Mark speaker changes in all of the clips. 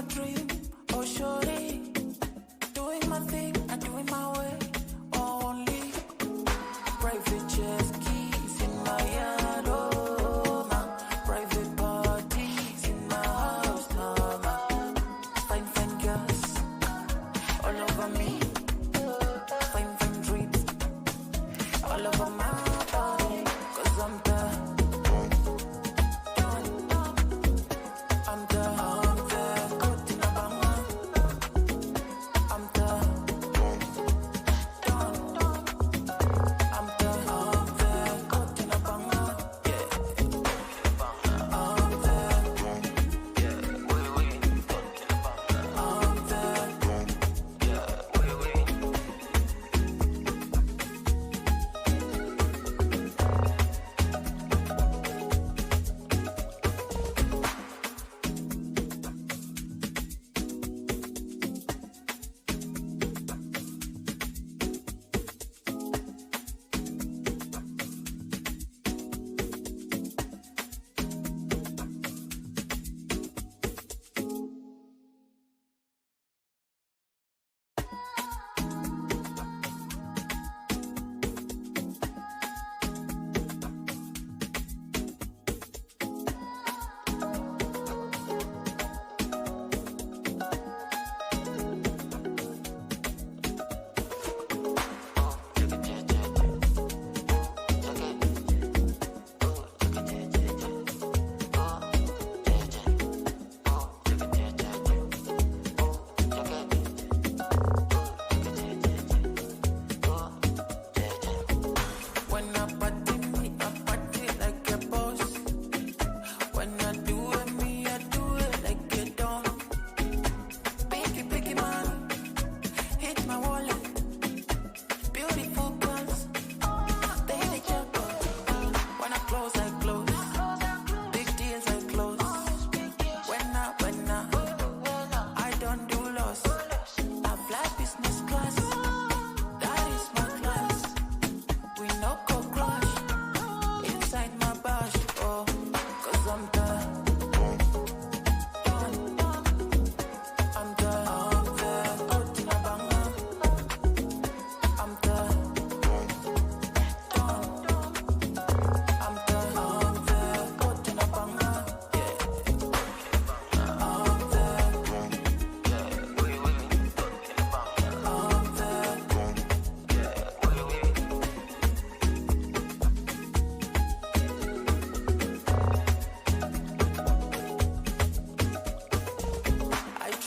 Speaker 1: dream, oh shorty. Doing my thing, I'm doing my way. Only private jet keys in my yard, oh my. Private parties in my house, no my. Fine girls all over me. Fine dreams all over my body. 'Cause I'm the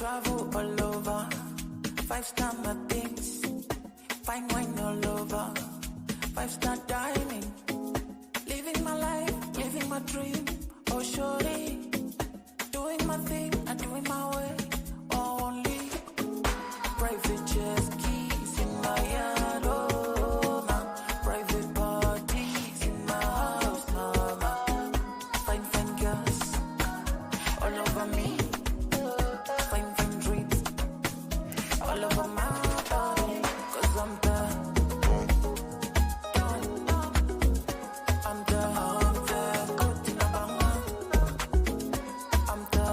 Speaker 1: travel all over, 5-star my things, fine wine all over, 5-star dining, living my life, living my dream, oh shorty, doing my thing, I'm doing my way, only private jet keys in my yard, oh my, private parties in my house, mama, fine girls all over me. All over my body, 'cause I'm the good in a banga. I'm the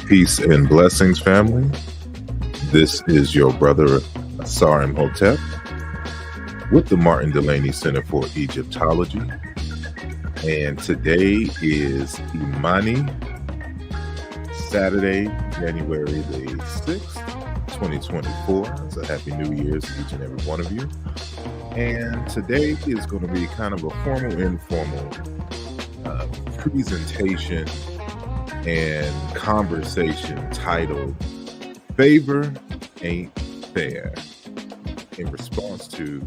Speaker 2: Peace and blessings, family. This is your brother Asarimhotep with the Martin Delaney Center for Egyptology. And today is Imani, Saturday, January the 6th, 2024. So happy New Year's to each and every one of you. And today is going to be kind of a formal, informal presentation and conversation titled Favor Ain't Fair, in response to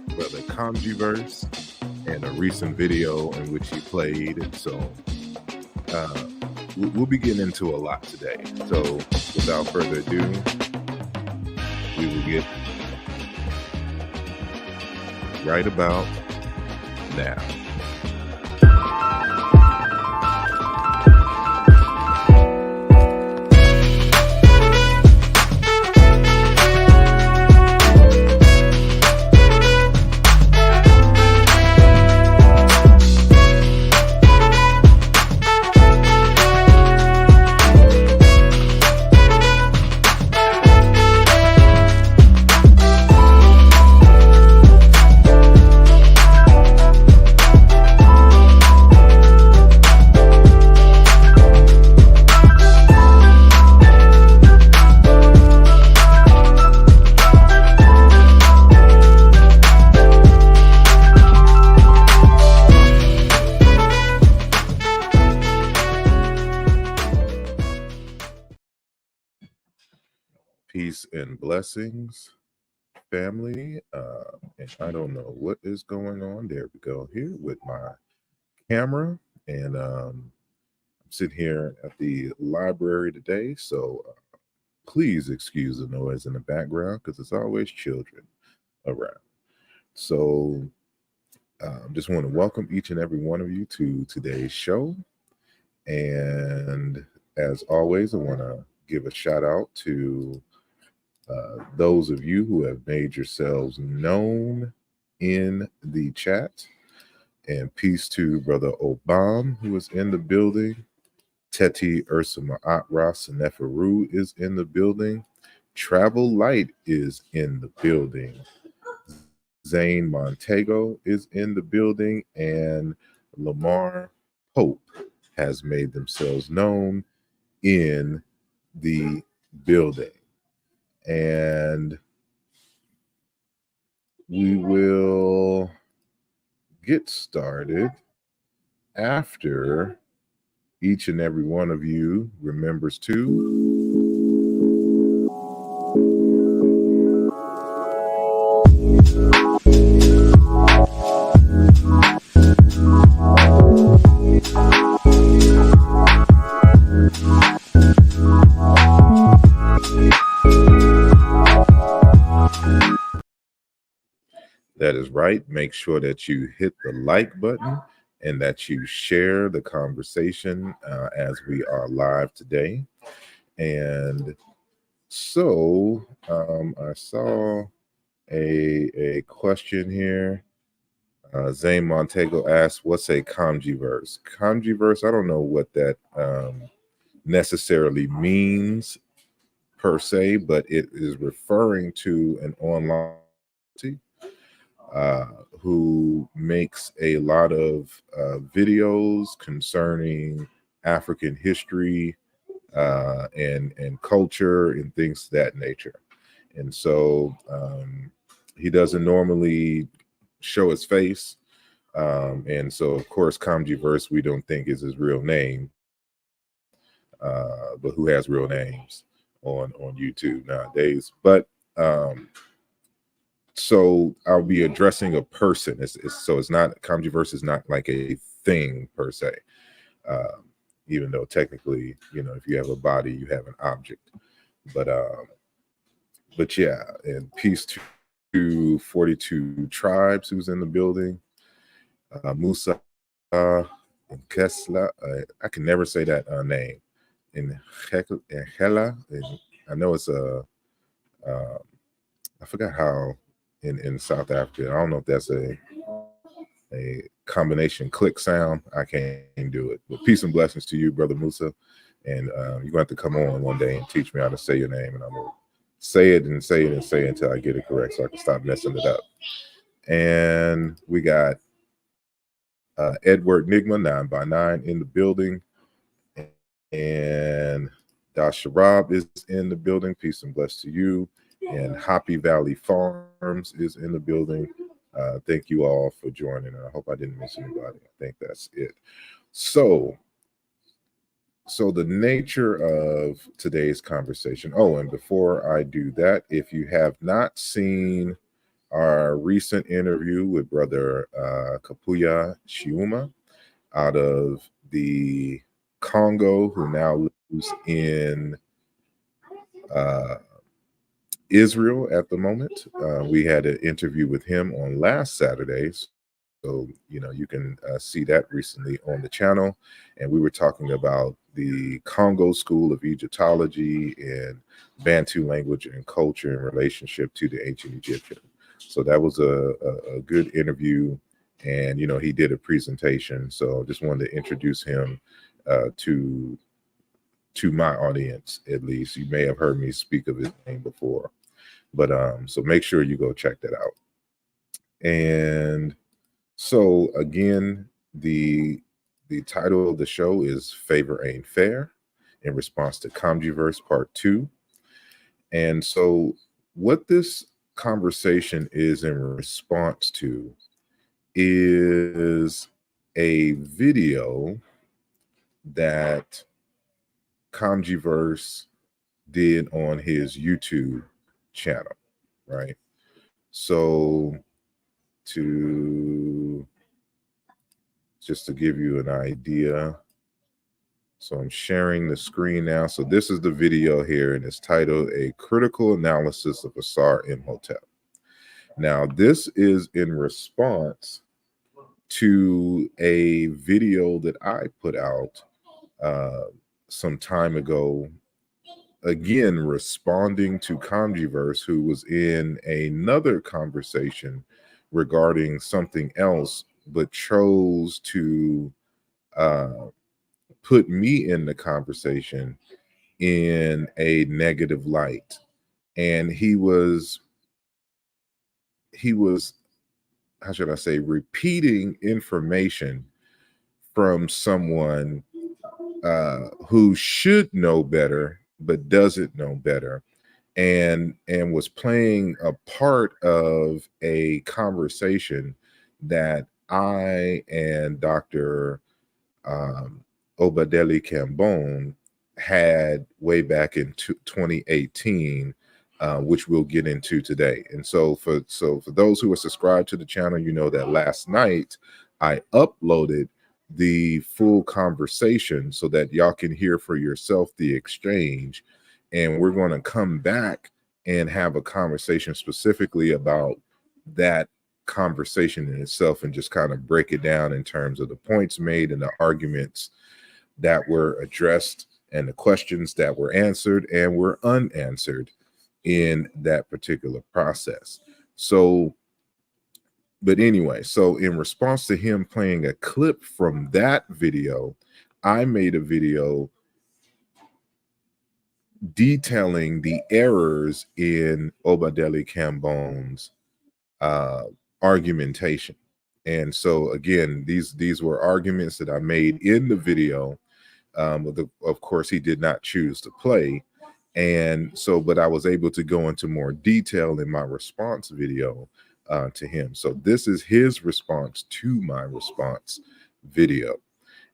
Speaker 2: Brother Kamjiverse and a recent video in which he played. And so we'll be getting into a lot today. So without further ado, we will get right about now. Peace and blessings, family. And I don't know what is going on. There we go, here with my camera. And I'm sitting here at the library today. So please excuse the noise in the background because it's always children around. So just want to welcome each and every one of you to today's show. And as always, I want to give a shout out to those of you who have made yourselves known in the chat. And peace to Brother Obam, who is in the building. Teti Ursama Atra Seneferu is in the building. Travel Light is in the building. Zane Montego is in the building. And Lamar Pope has made themselves known in the building. And we will get started after each and every one of you remembers to That is right. Make sure that you hit the like button and that you share the conversation as we are live today. And so I saw a question here. Zane Montego asked, what's a Kamjiverse? Kamjiverse, I don't know what that necessarily means per se, but it is referring to an online who makes a lot of videos concerning African history and culture and things of that nature. And so he doesn't normally show his face. And so, of course, Kamjiverse, we don't think is his real name, but who has real names on YouTube nowadays. But so I'll be addressing a person. So it's not, Kamjiverse is not like a thing per se, even though technically, if you have a body, you have an object. But yeah, and peace to 42 Tribes who's in the building. Musa and Kesla, I can never say that name. In Hela, I know it's I forgot how in South Africa. I don't know if that's a combination click sound. I can't do it. But peace and blessings to you, Brother Musa, And you're going to have to come on one day and teach me how to say your name. And I'm going to say it and say it and say it until I get it correct so I can stop messing it up. And we got Edward Nigma, 9x9 in the building. And Dasharab is in the building. Peace and bless to you. And Hoppy Valley Farms is in the building. Thank you all for joining. I hope I didn't miss anybody. I think that's it. So the nature of today's conversation. Oh, and before I do that, if you have not seen our recent interview with Brother Kapuya Chiuma out of the Congo, who now lives in Israel at the moment. We had an interview with him on last Saturday. So, you can see that recently on the channel. And we were talking about the Congo School of Egyptology and Bantu language and culture in relationship to the ancient Egyptian. So that was a good interview. And, he did a presentation. So just wanted to introduce him to my audience, at least. You may have heard me speak of his name before. But so make sure you go check that out. And so again, the title of the show is Favor Ain't Fair, in response to Kamjiverse Part 2. And so what this conversation is in response to is a video that Kamjiverse did on his YouTube channel, right? So just to give you an idea, so I'm sharing the screen now. So this is the video here, and it's titled A Critical Analysis of Asarimhotep. Now, this is in response to a video that I put out some time ago, again, responding to Kamjiverse, who was in another conversation regarding something else, but chose to put me in the conversation in a negative light. And he was, how should I say, repeating information from someone who should know better, but doesn't know better, and was playing a part of a conversation that I and Dr. Obadeli Cambone had way back in 2018, which we'll get into today. And so for those who are subscribed to the channel, you know that last night I uploaded the full conversation so that y'all can hear for yourself the exchange. And we're going to come back and have a conversation specifically about that conversation in itself and just kind of break it down in terms of the points made and the arguments that were addressed and the questions that were answered and were unanswered in that particular process. So, but anyway, so in response to him playing a clip from that video, I made a video detailing the errors in Obadeli Cambone's argumentation. And so again, these were arguments that I made in the video. Of course, he did not choose to play. And so, but I was able to go into more detail in my response video to him. So this is his response to my response video.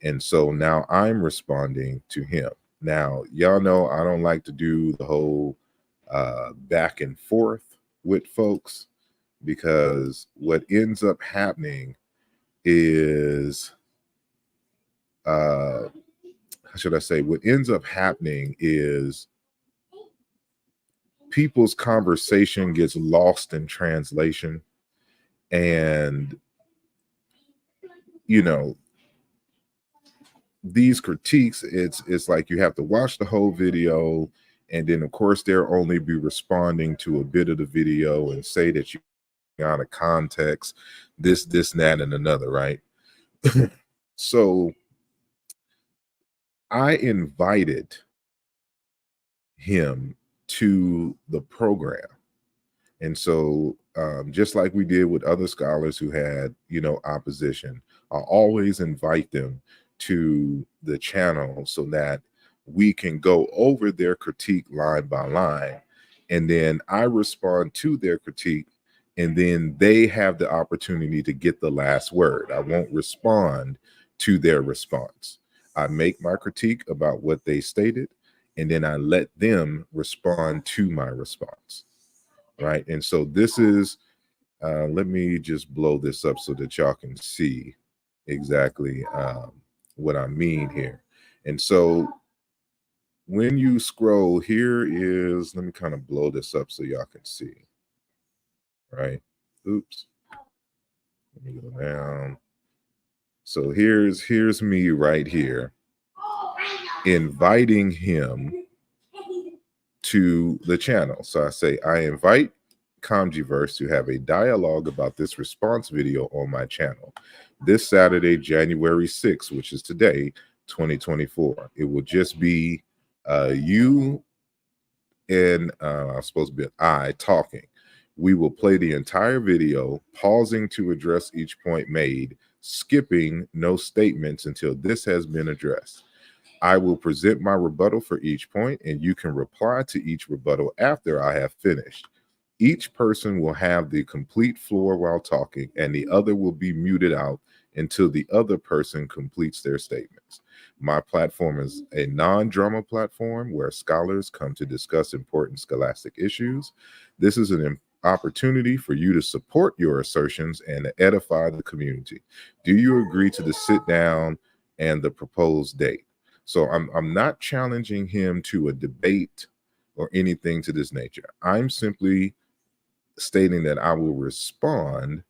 Speaker 2: And so now I'm responding to him. Now, y'all know I don't like to do the whole back and forth with folks, because what ends up happening is, how should I say, what ends up happening is people's conversation gets lost in translation. And, you know, these critiques, it's like you have to watch the whole video, and then of course they'll only be responding to a bit of the video and say that you out of context, this, that, and another, right? So I invited him to the program. And so just like we did with other scholars who had, opposition, I always invite them to the channel so that we can go over their critique line by line. And then I respond to their critique, and then they have the opportunity to get the last word. I won't respond to their response. I make my critique about what they stated, and then I let them respond to my response. Right. And so this is, let me just blow this up so that y'all can see exactly what I mean here. And so when you scroll, here is, let me kind of blow this up so y'all can see. Right. Oops. Let me go down. So here's me right here inviting him to the channel. So I say, I invite Kamjiverse to have a dialogue about this response video on my channel this Saturday, January 6th, which is today, 2024. It will just be you and I'm supposed to be I talking. We will play the entire video, pausing to address each point made, skipping no statements until this has been addressed. I will present my rebuttal for each point, and you can reply to each rebuttal after I have finished. Each person will have the complete floor while talking, and the other will be muted out until the other person completes their statements. My platform is a non-drama platform where scholars come to discuss important scholastic issues. This is an opportunity for you to support your assertions and to edify the community. Do you agree to the sit down and the proposed date? So I'm not challenging him to a debate or anything to this nature. I'm simply stating that I will respond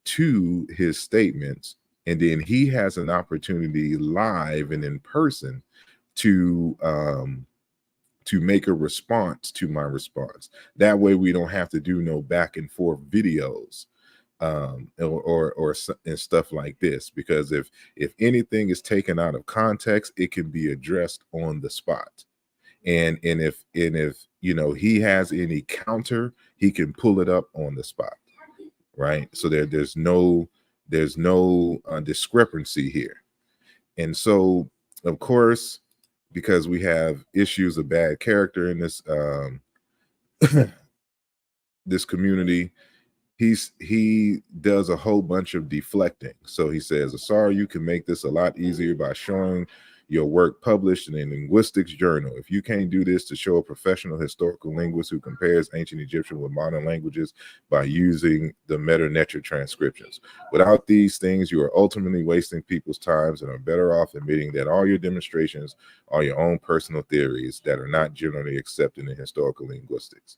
Speaker 2: to his statements, and then he has an opportunity live and in person to make a response to my response. That way we don't have to do no back and forth videos or and stuff like this, because if anything is taken out of context, it can be addressed on the spot. And if he has any counter, he can pull it up on the spot, right? So there's no discrepancy here. And so, of course, because we have issues of bad character in this this community, he does a whole bunch of deflecting. So he says, Asar, you can make this a lot easier by showing your work published in a linguistics journal. If you can't do this to show a professional historical linguist who compares ancient Egyptian with modern languages by using the meta-netra transcriptions. Without these things, you are ultimately wasting people's times and are better off admitting that all your demonstrations are your own personal theories that are not generally accepted in historical linguistics.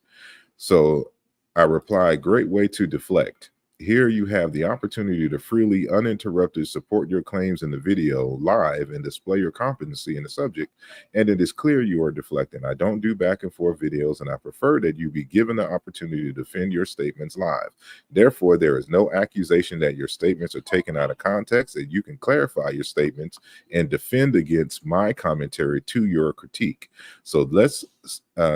Speaker 2: So I reply, great way to deflect. Here you have the opportunity to freely, uninterrupted support your claims in the video live and display your competency in the subject. And it is clear you are deflecting. I don't do back and forth videos, and I prefer that you be given the opportunity to defend your statements live. Therefore, there is no accusation that your statements are taken out of context, and you can clarify your statements and defend against my commentary to your critique. So let's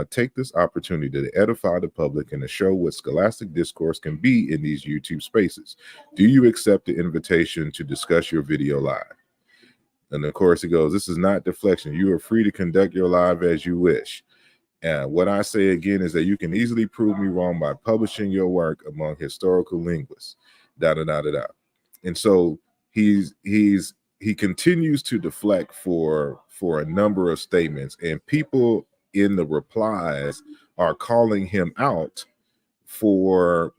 Speaker 2: take this opportunity to edify the public and to show what scholastic discourse can be in these YouTube spaces. Do you accept the invitation to discuss your video live? And of course, he goes, this is not deflection. You are free to conduct your live as you wish. And what I say again is that you can easily prove me wrong by publishing your work among historical linguists. And so he continues to deflect for a number of statements, and people in the replies are calling him out for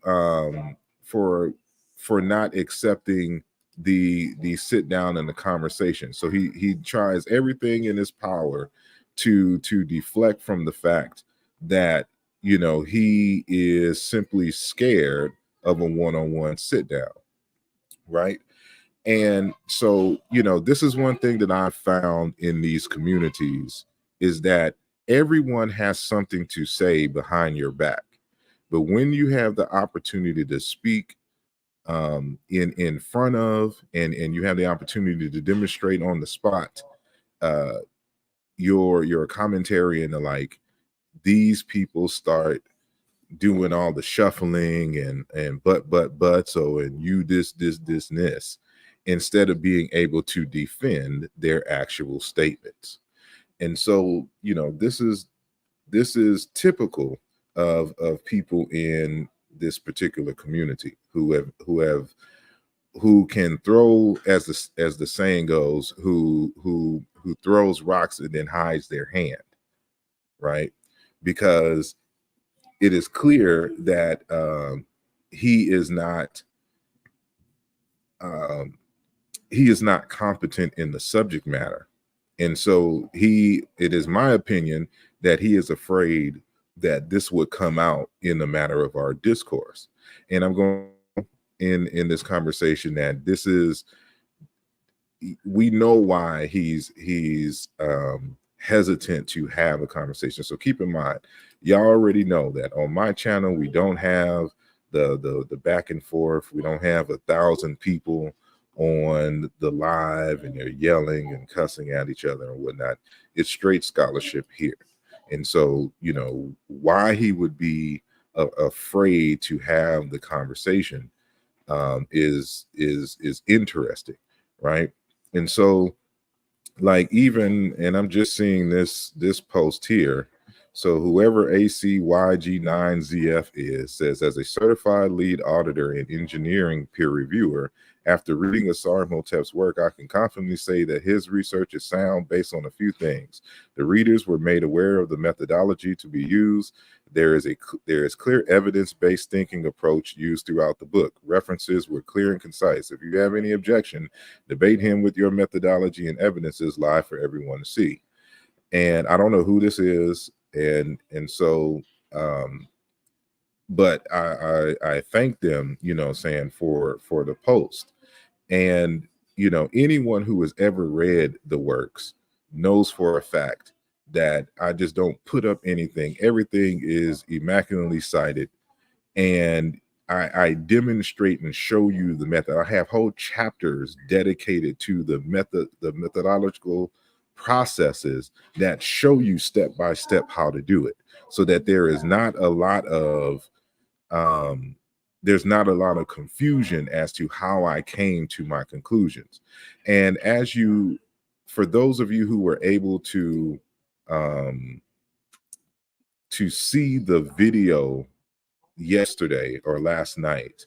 Speaker 2: not accepting the sit down and the conversation. So he tries everything in his power to deflect from the fact that he is simply scared of a one-on-one sit down, right? And so, this is one thing that I've found in these communities is that everyone has something to say behind your back. But when you have the opportunity to speak in front of and you have the opportunity to demonstrate on the spot, your commentary and the like, these people start doing all the shuffling and but so and you this and this, instead of being able to defend their actual statements. And so, this is typical of people in this particular community who can throw, as the saying goes, who throws rocks and then hides their hand, right? Because it is clear that he is not um, he is not competent in the subject matter. And so it is my opinion that he is afraid that this would come out in the matter of our discourse. And I'm going in this conversation that we know why he's hesitant to have a conversation. So keep in mind, y'all already know that on my channel, we don't have the back and forth. We don't have 1,000 people on the live and they're yelling and cussing at each other and whatnot. It's straight scholarship here. And so, why he would be afraid to have the conversation is interesting, right? And so, like, even, and I'm just seeing this post here. So whoever ACYG9ZF is says, as a certified lead auditor and engineering peer reviewer, after reading asarimhotep's work, I can confidently say that his research is sound based on a few things. The readers were made aware of the methodology to be used. There is clear evidence-based thinking approach used throughout the book. References were clear and concise. If you have any objection, debate him with your methodology and evidences live for everyone to see. And I don't know who this is, and so but I thank them, saying for the post. And anyone who has ever read the works knows for a fact that I just don't put up anything. Everything is immaculately cited, and I demonstrate and show you the method. I have whole chapters dedicated to the methodological processes that show you step by step how to do it, so that there is not a lot of there's not a lot of confusion as to how I came to my conclusions. And for those of you who were able to see the video yesterday or last night,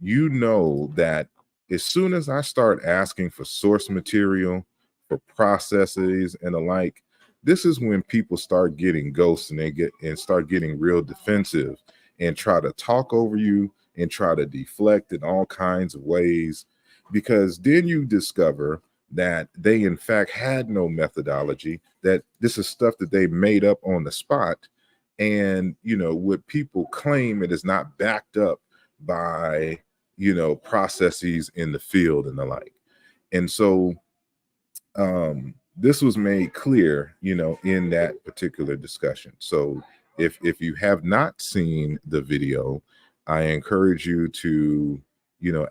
Speaker 2: that as soon as I start asking for source material, for processes and the like, this is when people start getting ghosts and start getting real defensive and try to talk over you and try to deflect in all kinds of ways, because then you discover that they in fact had no methodology, that this is stuff that they made up on the spot. And what people claim, it is not backed up by processes in the field and the like. And so this was made clear in that particular discussion. So if you have not seen the video, I encourage you to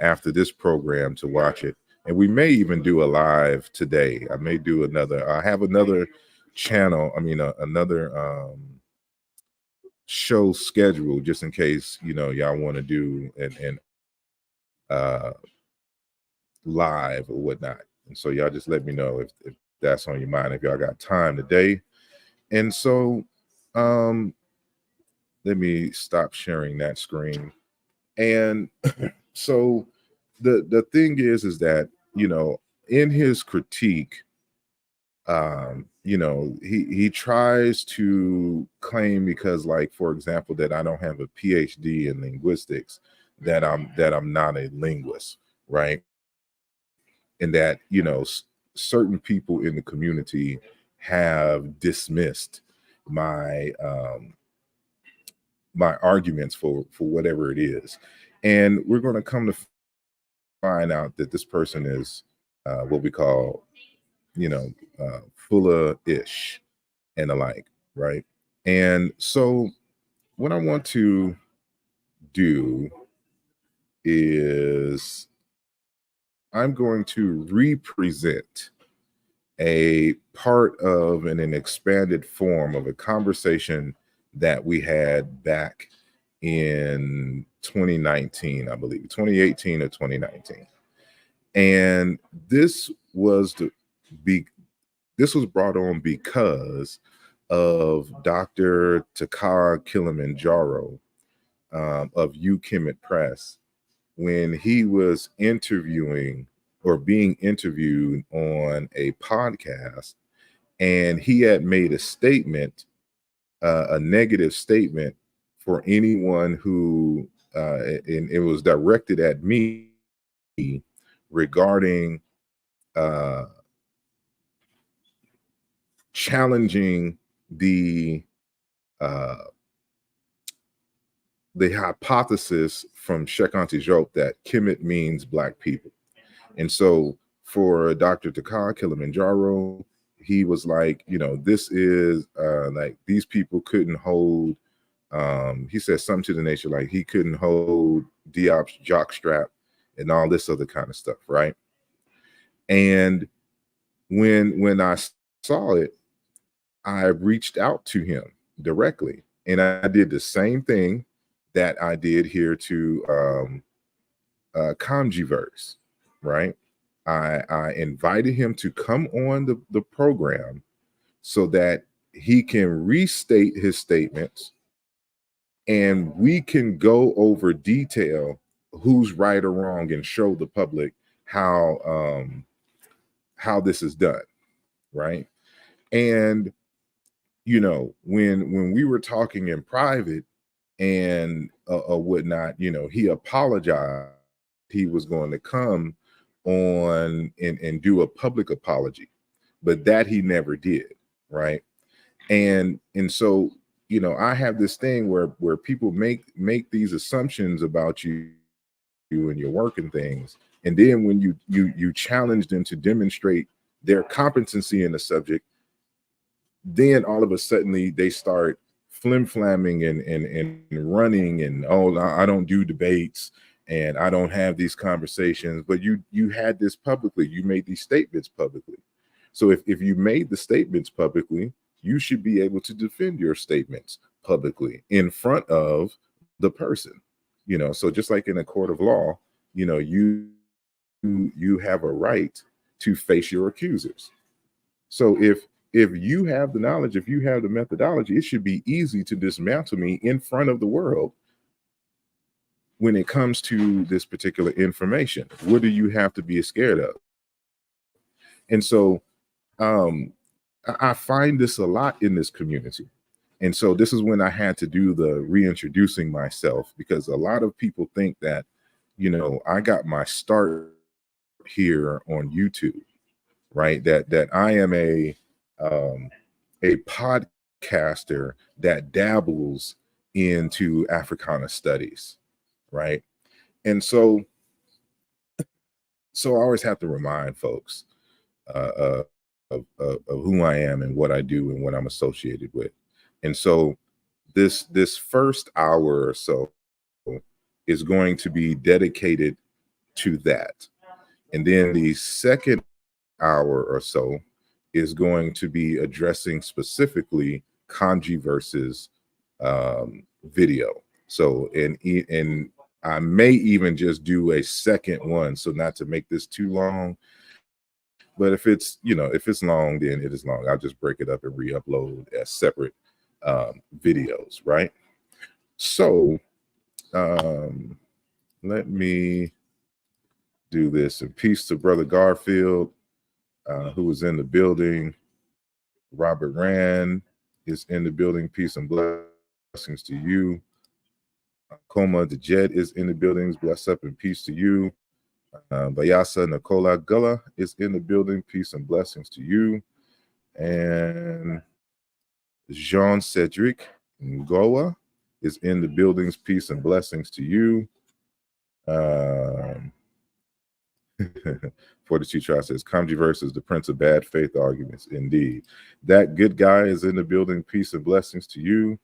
Speaker 2: after this program to watch it. And we may even do a live today. I have another channel, another show schedule, just in case y'all want to do an live or whatnot. And so y'all just let me know if that's on your mind, if y'all got time today. And so let me stop sharing that screen. And so the thing is that in his critique, he tries to claim, because, like, for example, that I don't have a PhD in linguistics, that I'm not a linguist, right? And that certain people in the community have dismissed my my arguments for whatever it is. And we're going to come to find out that this person is what we call full of ish and the like, right? And so what I want to do is I'm going to represent a part of an expanded form of a conversation that we had back in 2019, I believe, 2018 or 2019. And this was brought on because of Dr. Taka Kilimanjaro of UKimmett Press, when he was interviewing or being interviewed on a podcast, and he had made a statement, a negative statement for anyone who, and it was directed at me regarding challenging the hypothesis from Sheikh Anta Diop that Kemet means black people. And so for Dr. Taka Kilimanjaro, he was like, you know, this is like these people couldn't hold, he said something to the nation like he couldn't hold Diop's jockstrap and all this other kind of stuff, right? And when I saw it, I reached out to him directly, and I did the same thing that I did here to Kamjiverse, right? I invited him to come on the program so that he can restate his statements and we can go over detail who's right or wrong and show the public how this is done, right? And you know, when we were talking in private and whatnot, you know, he apologized. He was going to come on and do a public apology, but that he never did, right? And so, you know, I have this thing where people make these assumptions about you and your work and things, and then when you challenge them to demonstrate their competency in the subject, then all of a sudden they start flim-flamming and running and, oh, I don't do debates and I don't have these conversations. But you had this publicly, you made these statements publicly. So if you made the statements publicly, you should be able to defend your statements publicly in front of the person, you know. So just like in a court of law, you know, you have a right to face your accusers. So if you have the knowledge, if you have the methodology, it should be easy to dismantle me in front of the world when it comes to this particular information. What do you have to be scared of? And so I find this a lot in this community. And so this is when I had to do the reintroducing myself, because a lot of people think that, you know, I got my start here on YouTube, right? That I am a podcaster that dabbles into Africana studies, right? And so I always have to remind folks of who I am and what I do and what I'm associated with. And so this first hour or so is going to be dedicated to that. And then the second hour or so is going to be addressing specifically Kamjiverse's video. So, and I may even just do a second one, so not to make this too long. But if it's, you know, if it's long, then it is long. I'll just break it up and re-upload as separate videos, right? So let me do this. And peace to Brother Garfield, who was in the building. Robert Rand is in the building. Peace and blessings to you. Koma the Jet is in the buildings. Bless up and peace to you. Bayasa Nicola Gullah is in the building. Peace and blessings to you. And Jean Cedric Ngoa is in the buildings. Peace and blessings to you. Fortitude Trial says Kamjiverse is the prince of bad faith arguments. Indeed. That good guy is in the building. Peace and blessings to you.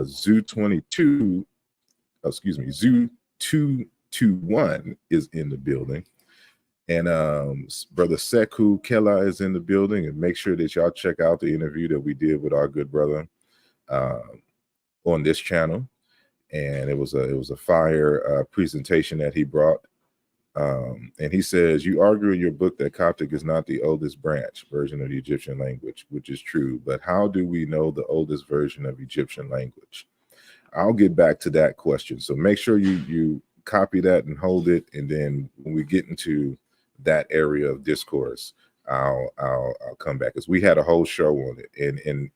Speaker 2: Zoo 221 is in the building. And Brother Sekou Kela is in the building, and make sure that y'all check out the interview that we did with our good brother on this channel. And it was a fire presentation that he brought. And he says, you argue in your book that Coptic is not the oldest branch version of the Egyptian language, which is true. But how do we know the oldest version of Egyptian language? I'll get back to that question. So make sure you copy that and hold it. And then when we get into that area of discourse, I'll come back, because we had a whole show on it. And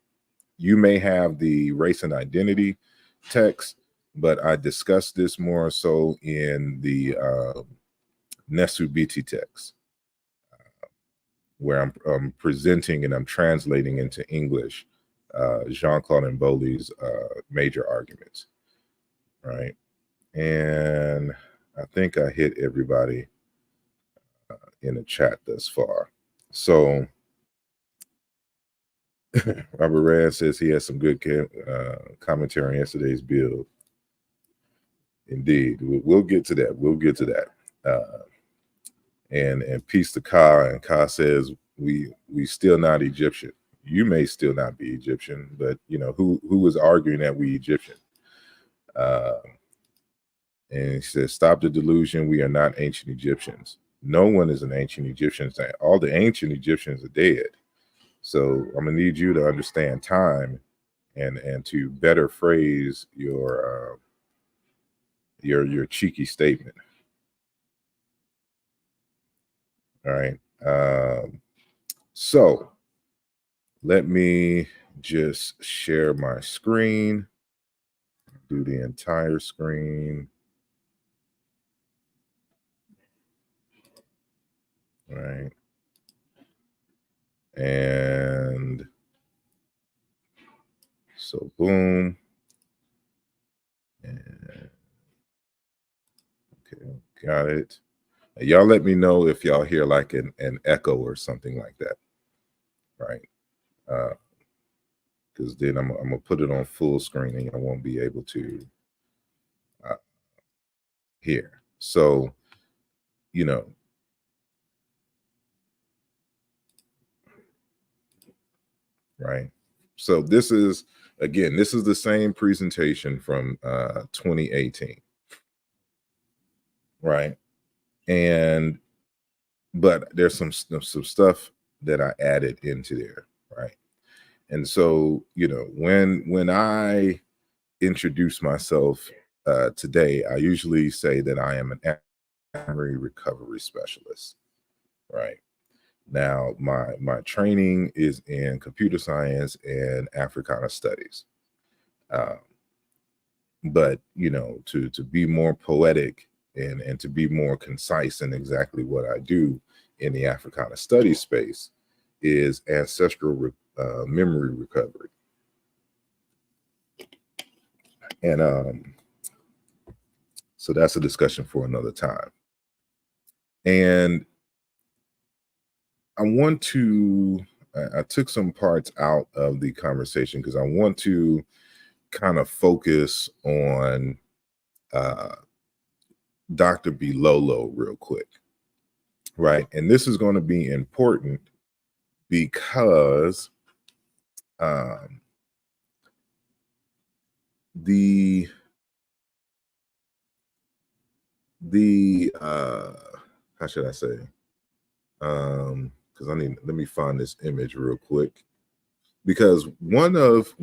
Speaker 2: you may have the race and identity text, but I discussed this more so in the Nesubiti text, where I'm presenting and I'm translating into English Jean-Claude Mboli's major arguments, right? And I think I hit everybody in the chat thus far. So Robert Rand says he has some good commentary on yesterday's build. Indeed, we'll get to that. We'll get to that. And peace to Ka, and Ka says we still not Egyptian. You may still not be Egyptian, but you know who is arguing that we Egyptian? And he says, stop the delusion. We are not ancient Egyptians. No one is an ancient Egyptian. All the ancient Egyptians are dead. So I'm gonna need you to understand time and to better phrase your cheeky statement. All right. So let me just share my screen, do the entire screen. All right. And so boom. And okay, got it. Y'all let me know if y'all hear like an echo or something like that, right? Because then I'm gonna put it on full screen and I won't be able to hear. So, you know, right? So this is, again, this is the same presentation from 2018, right? But there's some stuff that I added into there, right? And so, you know, when I introduce myself today, I usually say that I am an memory recovery specialist, right? Now, my training is in computer science and Africana studies. But, you know, to be more poetic and to be more concise in exactly what I do in the Africana studies space is ancestral memory recovery. And so that's a discussion for another time. And I took some parts out of the conversation because I want to kind of focus on Dr. Bilolo real quick, right? And this is going to be important because how should I say? Because let me find this image real quick, because one of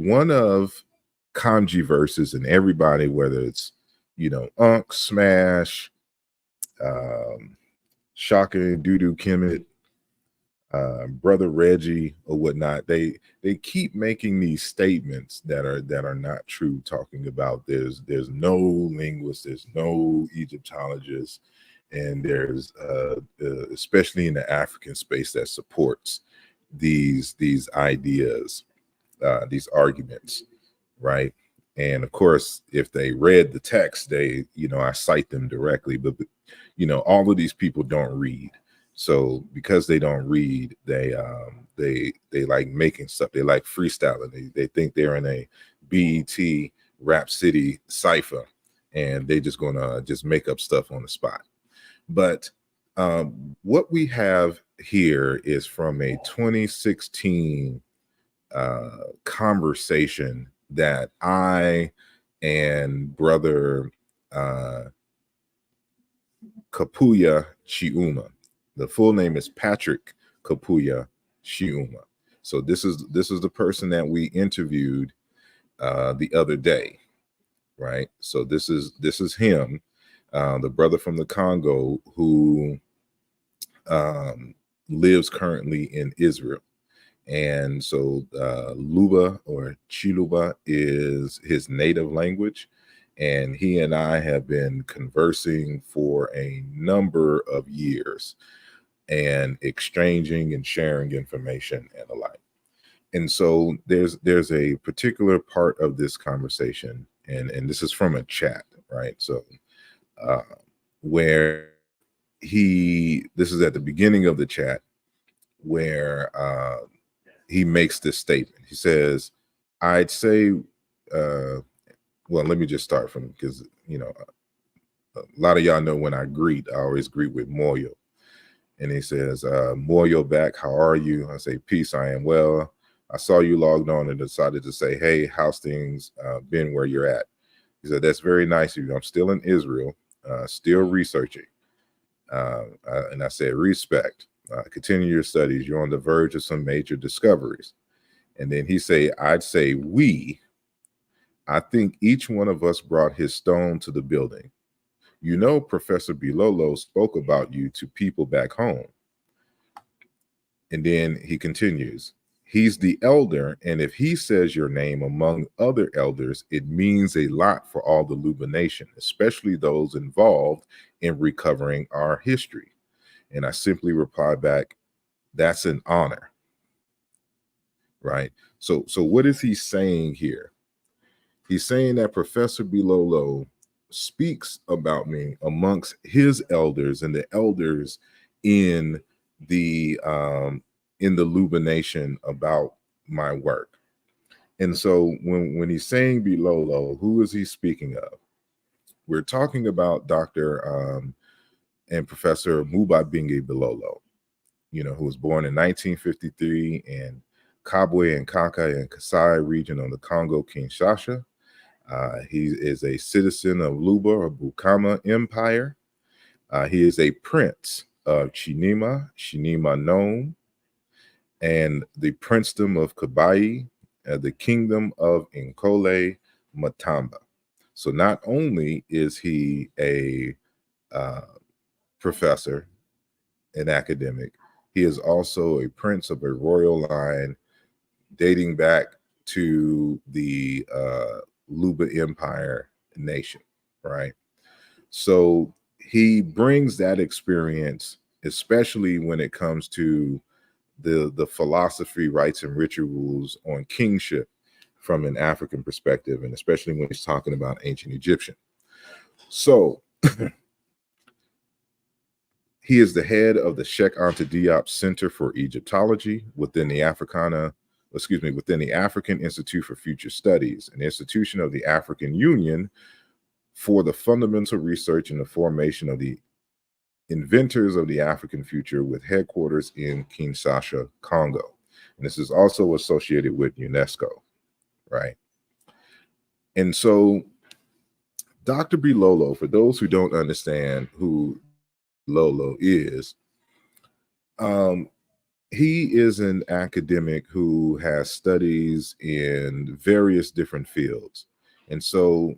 Speaker 2: Kamjiverses, and everybody, whether it's, you know, Unk, Smash, Shaka, Dudu Kemet, Brother Reggie or whatnot, they keep making these statements that are not true, talking about there's no linguist, there's no Egyptologist, and there's especially in the African space that supports these ideas, these arguments, right? And of course, if they read the text, they, you know, I cite them directly, but you know, all of these people don't read. So because they don't read, they like making stuff. They like freestyling. They think they're in a BET Rap City cipher, and they just gonna just make up stuff on the spot. But What we have here is from a 2016 conversation that I and brother Kapuya Chiuma. The full name is Patrick Kapuya Chiuma. So this is the person that we interviewed the other day, right? So this is him, the brother from the Congo who lives currently in Israel. And so Luba or Chiluba is his native language. And he and I have been conversing for a number of years and exchanging and sharing information and the like. And so there's a particular part of this conversation, and this is from a chat, right? So where this is at the beginning of the chat, where he makes this statement. He says, I'd say, well, let me just start from, because, you know, a lot of y'all know when I always greet with Moyo. And he says, Moyo back, how are you? I say, peace, I am well. I saw you logged on and decided to say, hey, how's things been where you're at? He said, that's very nice of you. I'm still in Israel, still researching. And I said, respect. Continue your studies. You're on the verge of some major discoveries. And then he say, I'd say I think each one of us brought his stone to the building. You know, Professor Bilolo spoke about you to people back home. And then he continues, he's the elder, and if he says your name among other elders, it means a lot for all the Luba Nation, especially those involved in recovering our history. And I simply reply back, that's an honor, right? So what is he saying here? He's saying that Professor Bilolo speaks about me amongst his elders and the elders in the Luba Nation about my work. And so when he's saying Bilolo, who is he speaking of? We're talking about Dr. And Professor Mubabinge Bilolo, you know, who was born in 1953 in Kabwe and Kaka and Kasai region of the Congo Kinshasa. He is a citizen of Luba or Bukama Empire. He is a prince of Shinima Nome, and the princedom of Kabai, the kingdom of Nkole Matamba. So not only is he a professor, an academic, he is also a prince of a royal line dating back to the Luba Empire nation, right? So he brings that experience, especially when it comes to the philosophy, rites, and rituals on kingship from an African perspective, and especially when he's talking about ancient Egyptian. So he is the head of the Sheikh Anta Diop Center for Egyptology within the African Institute for Future Studies, an institution of the African Union for the fundamental research and the formation of the inventors of the African future, with headquarters in Kinshasa, Congo. And this is also associated with UNESCO, right? And so Dr. Bilolo, for those who don't understand who Lolo is, he is an academic who has studies in various different fields. And so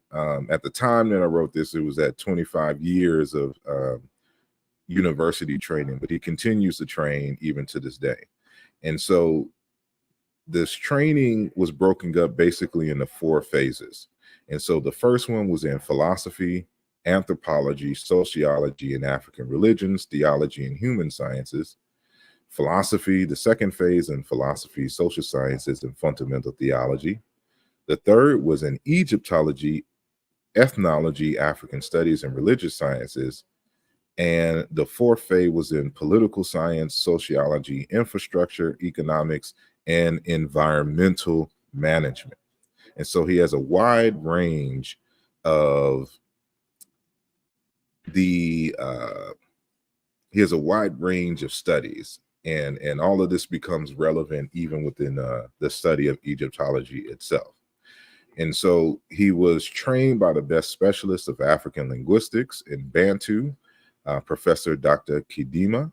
Speaker 2: at the time that I wrote this, it was at 25 years of university training, but he continues to train even to this day. And so this training was broken up basically into 4 phases. And so the first one was in philosophy, anthropology, sociology, and African religions, theology, and human sciences. Philosophy, the second phase in philosophy, social sciences, and fundamental theology. The third was in Egyptology, ethnology, African studies, and religious sciences. And the fourth phase was in political science, sociology, infrastructure, economics, and environmental management. And so he has a wide range of the he has a wide range of studies, and all of this becomes relevant even within the study of Egyptology itself. And so he was trained by the best specialists of African linguistics in Bantu, Professor Dr. Kidima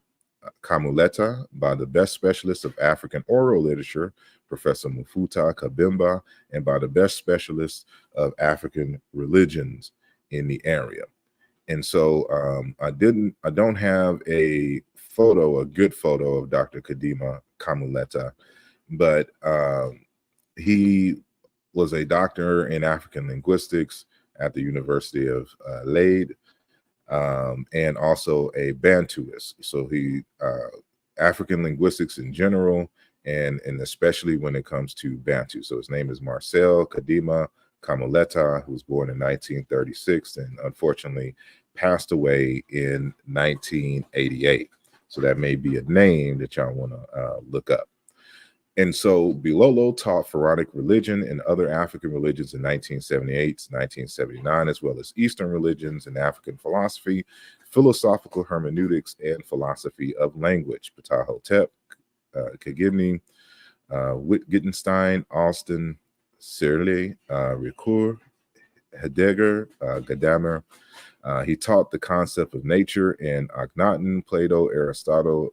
Speaker 2: Kamuleta, by the best specialists of African oral literature, Professor Mufuta Kabimba, and by the best specialists of African religions in the area. And so I don't have a good photo of Dr. Kadima Kamuleta, but he was a doctor in African linguistics at the University of Leiden, and also a Bantuist. So he African linguistics in general, and especially when it comes to Bantu. So his name is Marcel Kadima Kamuleta, who was born in 1936 and unfortunately passed away in 1988. So that may be a name that y'all want to look up. And so Bilolo taught Pharaonic religion and other African religions in 1978 to 1979, as well as Eastern religions and African philosophy, philosophical hermeneutics, and philosophy of language. Ptah-hotep, Kagibni, Wittgenstein, Austin, Sirle, Ricoeur, Heidegger, Gadamer. He taught the concept of nature in Akhenaten, Plato, Aristotle,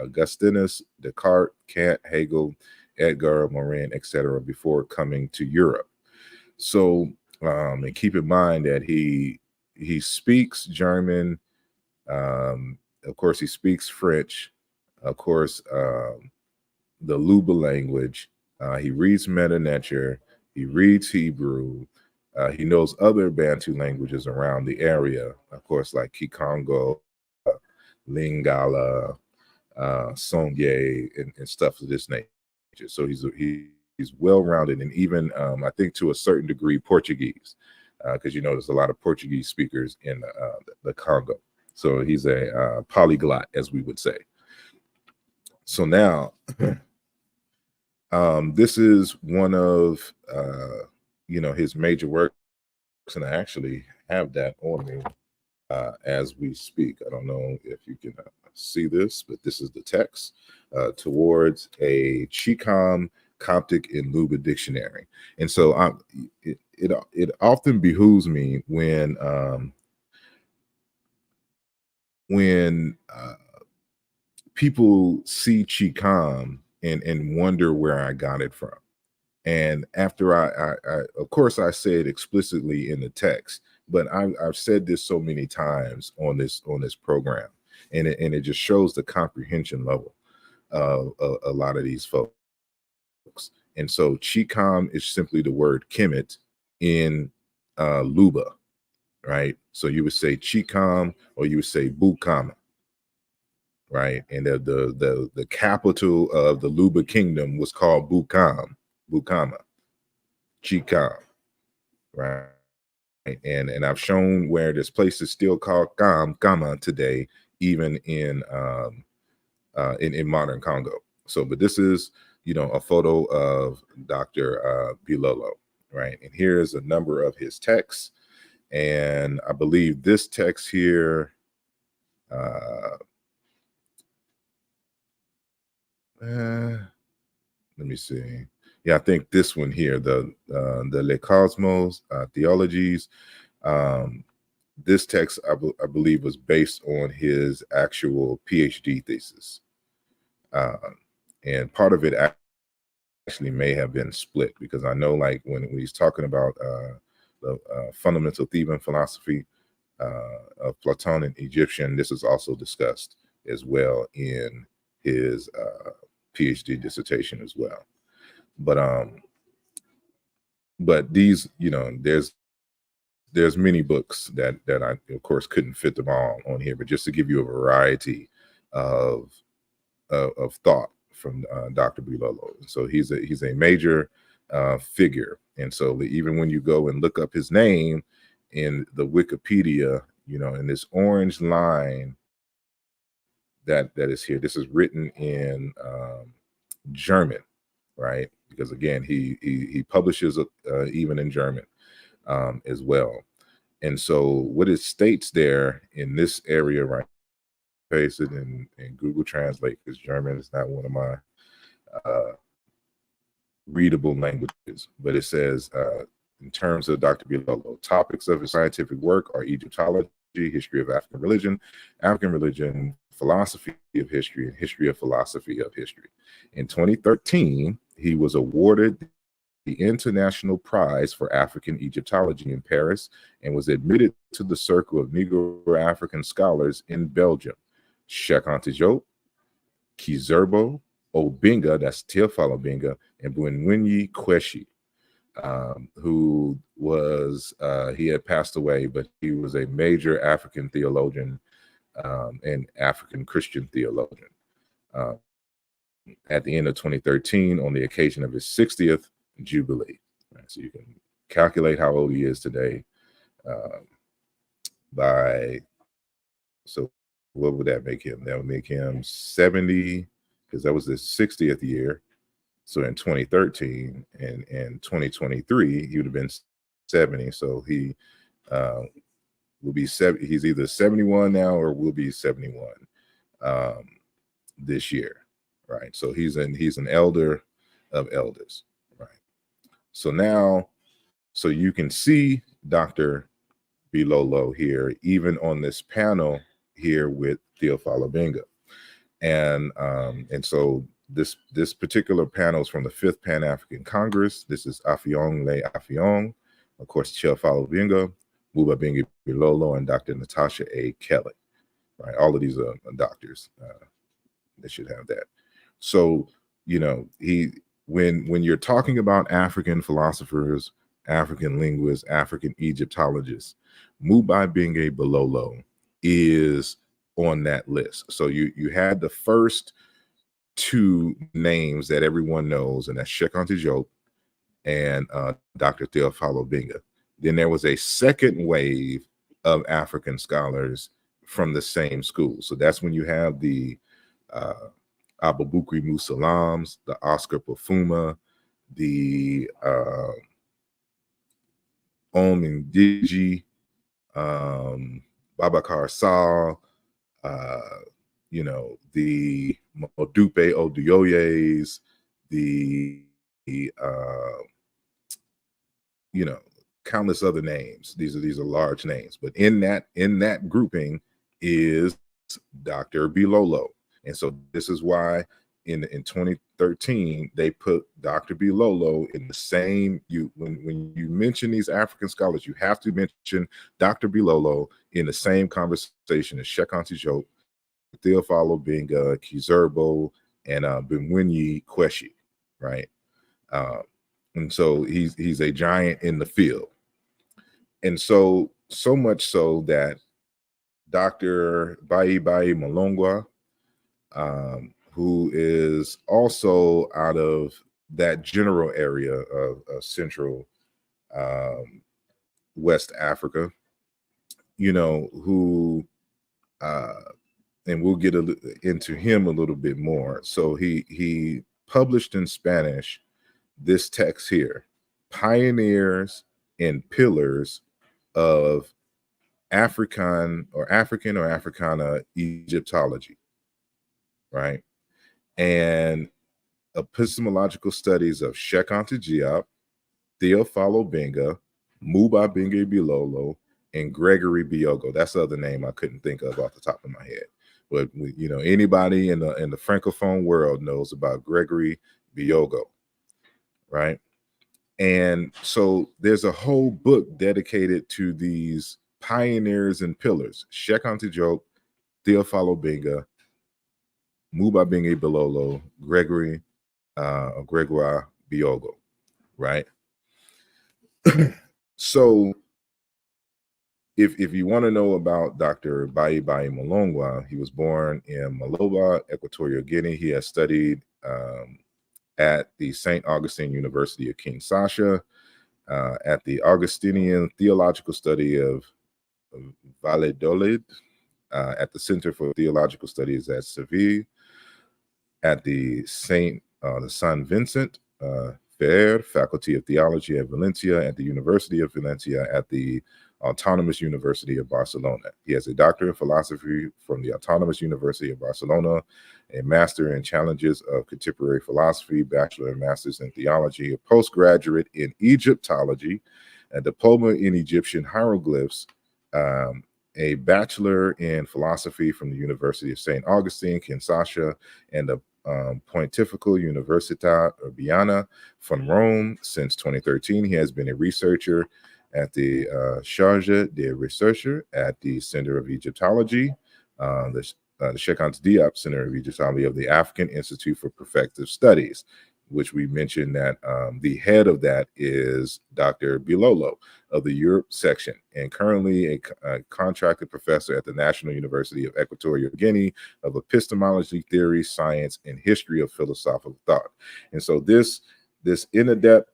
Speaker 2: Augustinus, Descartes, Kant, Hegel, Edgar Morin, etc., before coming to Europe. So, and keep in mind that he speaks German. Of course, he speaks French. Of course, the Luba language. He reads Meta Nature. He reads Hebrew. He knows other Bantu languages around the area, of course, like Kikongo, Lingala, Songye, and stuff of this nature. So he's well-rounded, and even I think to a certain degree Portuguese, because there's a lot of Portuguese speakers in the Congo. So he's a polyglot, as we would say. So now, this is one of his major works, and I actually have that on me as we speak. I don't know if you can see this, but this is the text towards a Chicam Coptic and Luba dictionary. And so it often behooves me when people see Chicam and wonder where I got it from. And after I of course I say it explicitly in the text, but I've said this so many times on this program, and it just shows the comprehension level of a lot of these folks. And so Chicam is simply the word Kemet in Luba, right? So you would say Chicam, or you would say Bukama, right? And the capital of the Luba kingdom was called Bukama, Chicam, right? And I've shown where this place is still called Kama today, even in modern Congo. So, but this is a photo of Dr. Bilolo, right? And here's a number of his texts, and I believe this text here. Let me see. Yeah, I think this one here, the Le Cosmos Theologies. This text, I believe, was based on his actual PhD thesis, and part of it actually may have been split, because I know, like when he's talking about the fundamental Theban philosophy of Platon and Egyptian, this is also discussed as well in his PhD dissertation as well. But these, there's many books that I, of course, couldn't fit them all on here, but just to give you a variety of thought from Dr. Bilolo. So he's a major figure, and so even when you go and look up his name in the Wikipedia, in this orange line that is here, this is written in German, right? Because again, he publishes even in German as well. And so what it states there in this area right paste it in Google Translate, because German is not one of my readable languages. But it says, in terms of Dr. Bilolo, topics of his scientific work are Egyptology, history of African religion, philosophy of history, and history of philosophy of history. In 2013, he was awarded the International Prize for African Egyptology in Paris and was admitted to the Circle of Negro African Scholars in Belgium. Cheikh Anta Diop, Kizerbo Obinga, that's Teofilo Obinga, and Bwenwenyi Kweshi, who was, he had passed away, but he was a major African theologian and African Christian theologian. At the end of 2013, on the occasion of his 60th Jubilee. Right, so you can calculate how old he is today so what would that make him? That would make him 70, because that was his 60th year. So in 2013 and 2023, he would have been 70. So he will be 70. He's either 71 now or will be 71 this year, right? So he's an elder of elders, right? So now, so you can see Dr. Bilolo here, even on this panel here with Teofilo Obinga, and so this particular panel is from the 5th Pan-African Congress. This is Affiong Le Affiong, of course, Teofilo Obinga, Muba Bingi Bilolo, and Dr. Natasha A. Kelly. Right, all of these are doctors. They should have that. So, you know, when you're talking about African philosophers, African linguists, African Egyptologists, Muba Bingi Bilolo is on that list. So you had the first two names that everyone knows, and that's Cheikh Anta Diop and Dr. Teofilo Obinga. Then there was a second wave of African scholars from the same school. So that's when you have the Abubakar Musalams, the Oscar Pafuma, the Omindiji, Babakar Sall, you know, the Modupe Oduyoyes, the you know, countless other names. These are large names, but in that grouping is Dr. Bilolo. And so this is why in 2013 they put Dr. Bilolo in the same, when you mention these African scholars, you have to mention Dr. Bilolo in the same conversation as Cheikh Anta Diop, Teofilo Obinga, Kizerbo, and Bwenwenyi Kweshi, right? And so he's a giant in the field. And so much so that Dr. Bayi Malongwa, who is also out of that general area of Central West Africa, you know, who, and we'll get into him a little bit more. So he published in Spanish this text here, Pioneers and Pillars of African or Africana Egyptology, right? And epistemological studies of Cheikh Anta Diop, Teofilo Obinga, Muba Bingi Bilolo, and Gregory Biogo. That's the other name I couldn't think of off the top of my head. But you know, anybody in the Francophone world knows about Gregory Biogo, right? And so there's a whole book dedicated to these pioneers and pillars: Cheikh Anta Diop, Teofilo Obinga, Muba Bingi Bilolo, Gregory Biogo, right? So if you want to know about Dr. Bayi Malongwa, he was born in Maloba, Equatorial Guinea. He has studied at the St. Augustine University of King Sasha, at the Augustinian Theological Study of Valladolid, at the Center for Theological Studies at Seville, at the San Vincent Fair Faculty of Theology at Valencia, at the University of Valencia, at the Autonomous University of Barcelona. He has a doctorate in philosophy from the Autonomous University of Barcelona, a master in challenges of contemporary philosophy, bachelor and master's in theology, a postgraduate in Egyptology, a diploma in Egyptian hieroglyphs, a bachelor in philosophy from the University of St. Augustine, Kinshasa, and the Pontifical Università Urbana from Rome. Since 2013, he has been a researcher at the Charge de Recherche at the Center of Egyptology, the Sheikh Anta Diop Center of Egyptology of the African Institute for Prospective Studies, which we mentioned that the head of that is Dr. Bilolo of the Europe section, and currently a contracted professor at the National University of Equatorial Guinea of epistemology, theory, science, and history of philosophical thought. And so this in-depth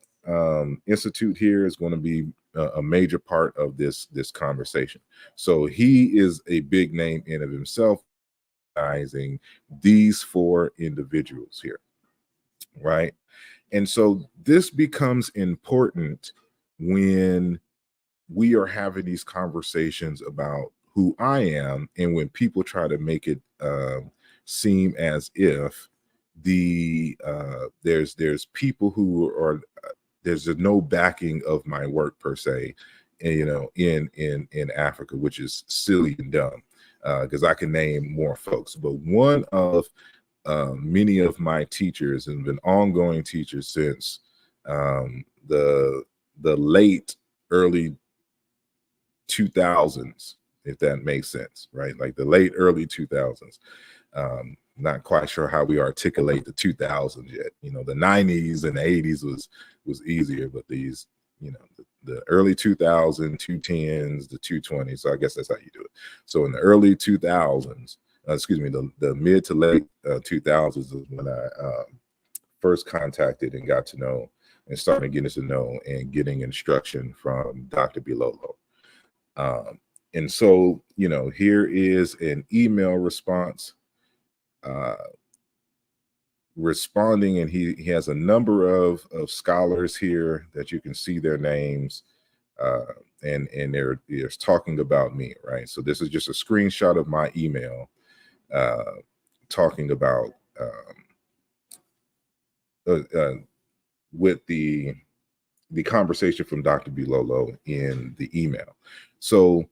Speaker 2: institute here is going to be a major part of this conversation. So he is a big name in of himself, recognizing these four individuals here, right? And so this becomes important when we are having these conversations about who I am, and when people try to make it seem as if there's people who are there's no backing of my work per se, and, in Africa, which is silly and dumb, because I can name more folks. But one of many of my teachers and been ongoing teachers since the late early 2000s, if that makes sense, right? Like the late early 2000s. Not quite sure how we articulate the 2000s yet. The 90s and the 80s was easier, but these, the early 2000s, 210s, the 220s. So I guess that's how you do it. So in the early 2000s, the mid to late 2000s is when I first contacted and got to know and started getting to know and getting instruction from Dr. Bilolo. And so, here is an email response responding, and he has a number of scholars here that you can see their names, and they're talking about me, right? So this is just a screenshot of my email talking about with the conversation from Dr. Bilolo in the email. So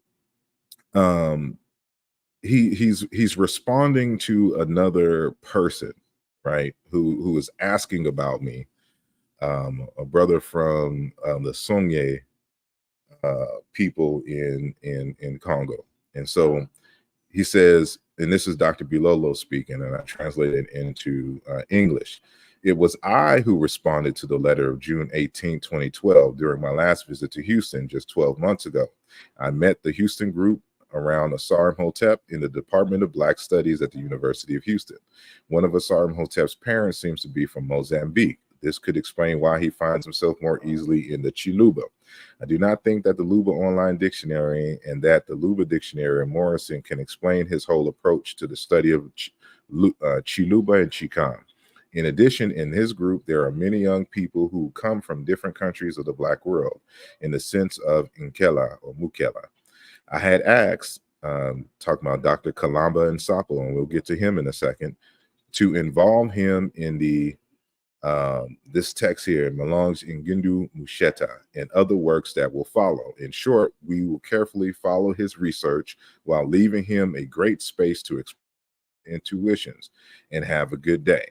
Speaker 2: he's responding to another person, right, who is asking about me, a brother from the Songye people in Congo. And so he says, and this is Dr. Bilolo speaking, and I translated it into English. It was I who responded to the letter of June 18, 2012, during my last visit to Houston just 12 months ago. I met the Houston group around asarimhotep in the Department of Black Studies at the University of Houston. One of asarimhotep's parents seems to be from Mozambique. This could explain why he finds himself more easily in the Chiluba. I do not think that the Luba Online Dictionary and that the Luba Dictionary in Morrison can explain his whole approach to the study of Chiluba and Chicam. In addition, in his group, there are many young people who come from different countries of the Black world in the sense of Nkela or Mukela. I had asked, talking about Dr. Kalamba and Sapo, and we'll get to him in a second, to involve him in the this text here, Melange Ngindu Musheta, and other works that will follow. In short, we will carefully follow his research while leaving him a great space to explore intuitions and have a good day.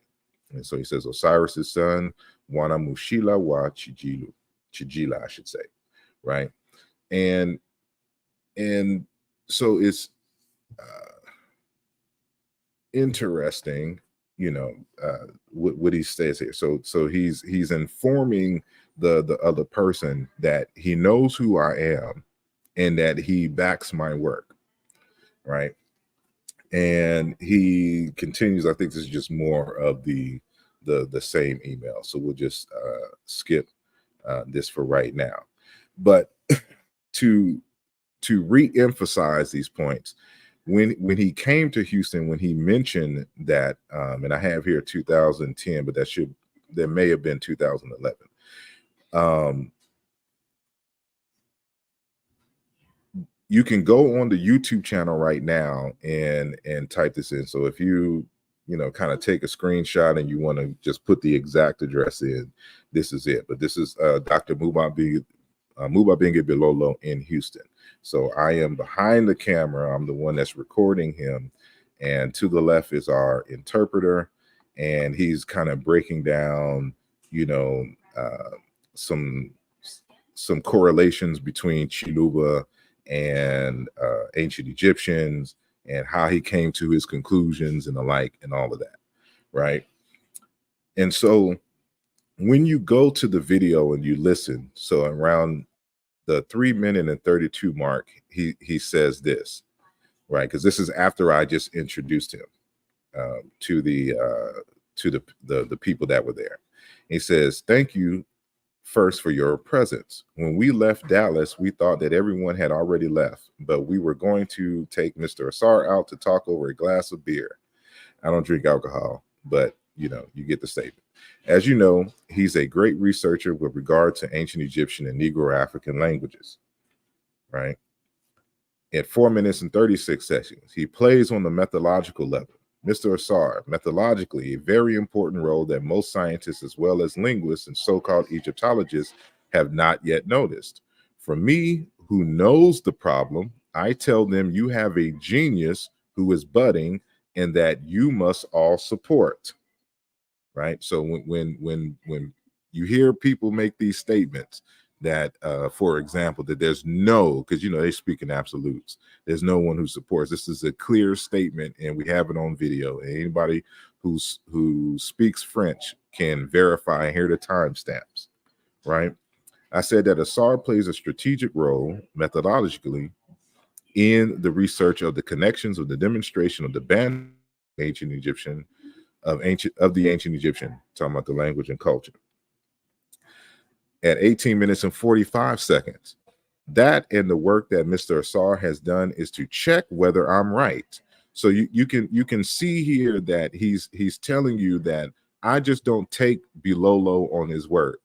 Speaker 2: And so he says, Osiris's son, Wana Mushila wa Chijila, I should say, right? And so it's interesting, what he says here. So he's informing the other person that he knows who I am and that he backs my work, right? And he continues. I think this is just more of the same email, so we'll just skip this for right now. But to re-emphasize these points, when he came to Houston, when he mentioned that, and I have here 2010, but that may have been 2011. you can go on the YouTube channel right now and type this in. So if you kind of take a screenshot and you want to just put the exact address in, this is it. But this is Dr. Mubabingi Bilolo in Houston. So I am behind the camera. I'm the one that's recording him. And to the left is our interpreter. And he's kind of breaking down, some correlations between Chiluba and ancient Egyptians and how he came to his conclusions and the like and all of that, right? And so when you go to the video and you listen, so around the 3 minute and 32 mark, he says this, right? Because this is after I just introduced him to the people that were there. He says, "Thank you first for your presence. When we left Dallas, we thought that everyone had already left, but we were going to take Mr. Asar out to talk over a glass of beer. I don't drink alcohol, but you get the statement. As you know, he's a great researcher with regard to ancient Egyptian and Negro African languages, right? At 4 minutes and 36 seconds, he plays on the methodological level. Mr. Asar, methodologically, a very important role that most scientists as well as linguists and so-called Egyptologists have not yet noticed. For me, who knows the problem, I tell them you have a genius who is budding and that you must all support." Right? So when you hear people make these statements that, for example, that there's no, because they speak in absolutes, there's no one who supports. This is a clear statement, and we have it on video. And anybody who speaks French can verify and hear the timestamps, right? I said that Asar plays a strategic role methodologically in the research of the connections of the demonstration of the ancient Egyptian of the ancient Egyptian, talking about the language and culture. At 18 minutes and 45 seconds, that and the work that Mr. Asar has done is to check whether I'm right. So you can see here that he's telling you that I just don't take Bilolo on his word.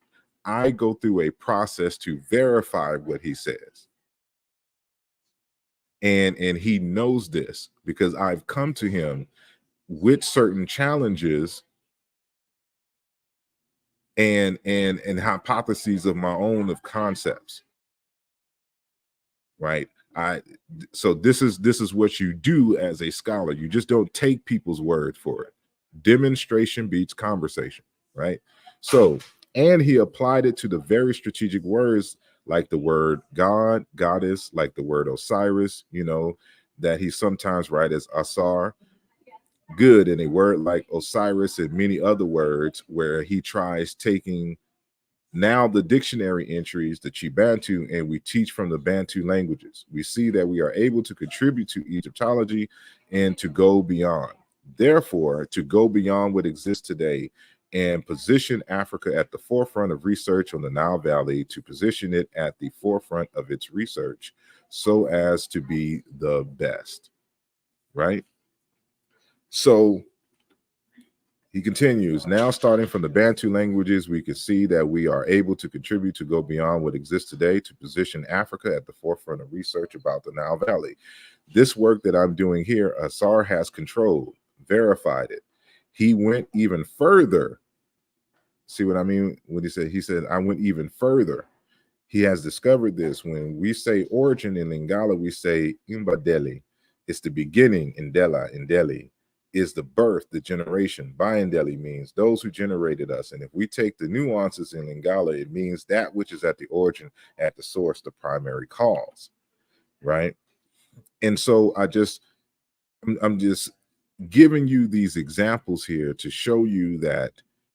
Speaker 2: I go through a process to verify what he says. And he knows this because I've come to him with certain challenges and hypotheses of my own of concepts, right? So this is what you do as a scholar. You just don't take people's word for it. Demonstration beats conversation, right? So, and he applied it to the very strategic words like the word God, goddess, like the word Osiris, that he sometimes write as Asar, good, in a word like Osiris and many other words where he tries taking now the dictionary entries, the Chibantu, and we teach from the Bantu languages. We see that we are able to contribute to Egyptology and to go beyond. Therefore, to go beyond what exists today and position Africa at the forefront of research on the Nile Valley, to position it at the forefront of its research so as to be the best, right? So he continues, now starting from the Bantu languages, we can see that we are able to contribute to go beyond what exists today to position Africa at the forefront of research about the Nile Valley. This work that I'm doing here, Asar has controlled, verified it. He went even further. See what I mean? When he said, I went even further. He has discovered this. When we say origin in Lingala, we say Imbadeli. It's the beginning in Delhi. Is the birth, the generation. Bayandeli means those who generated us. And if we take the nuances in Lingala, it means that which is at the origin, at the source, the primary cause, right? And so I'm just giving you these examples here to show you that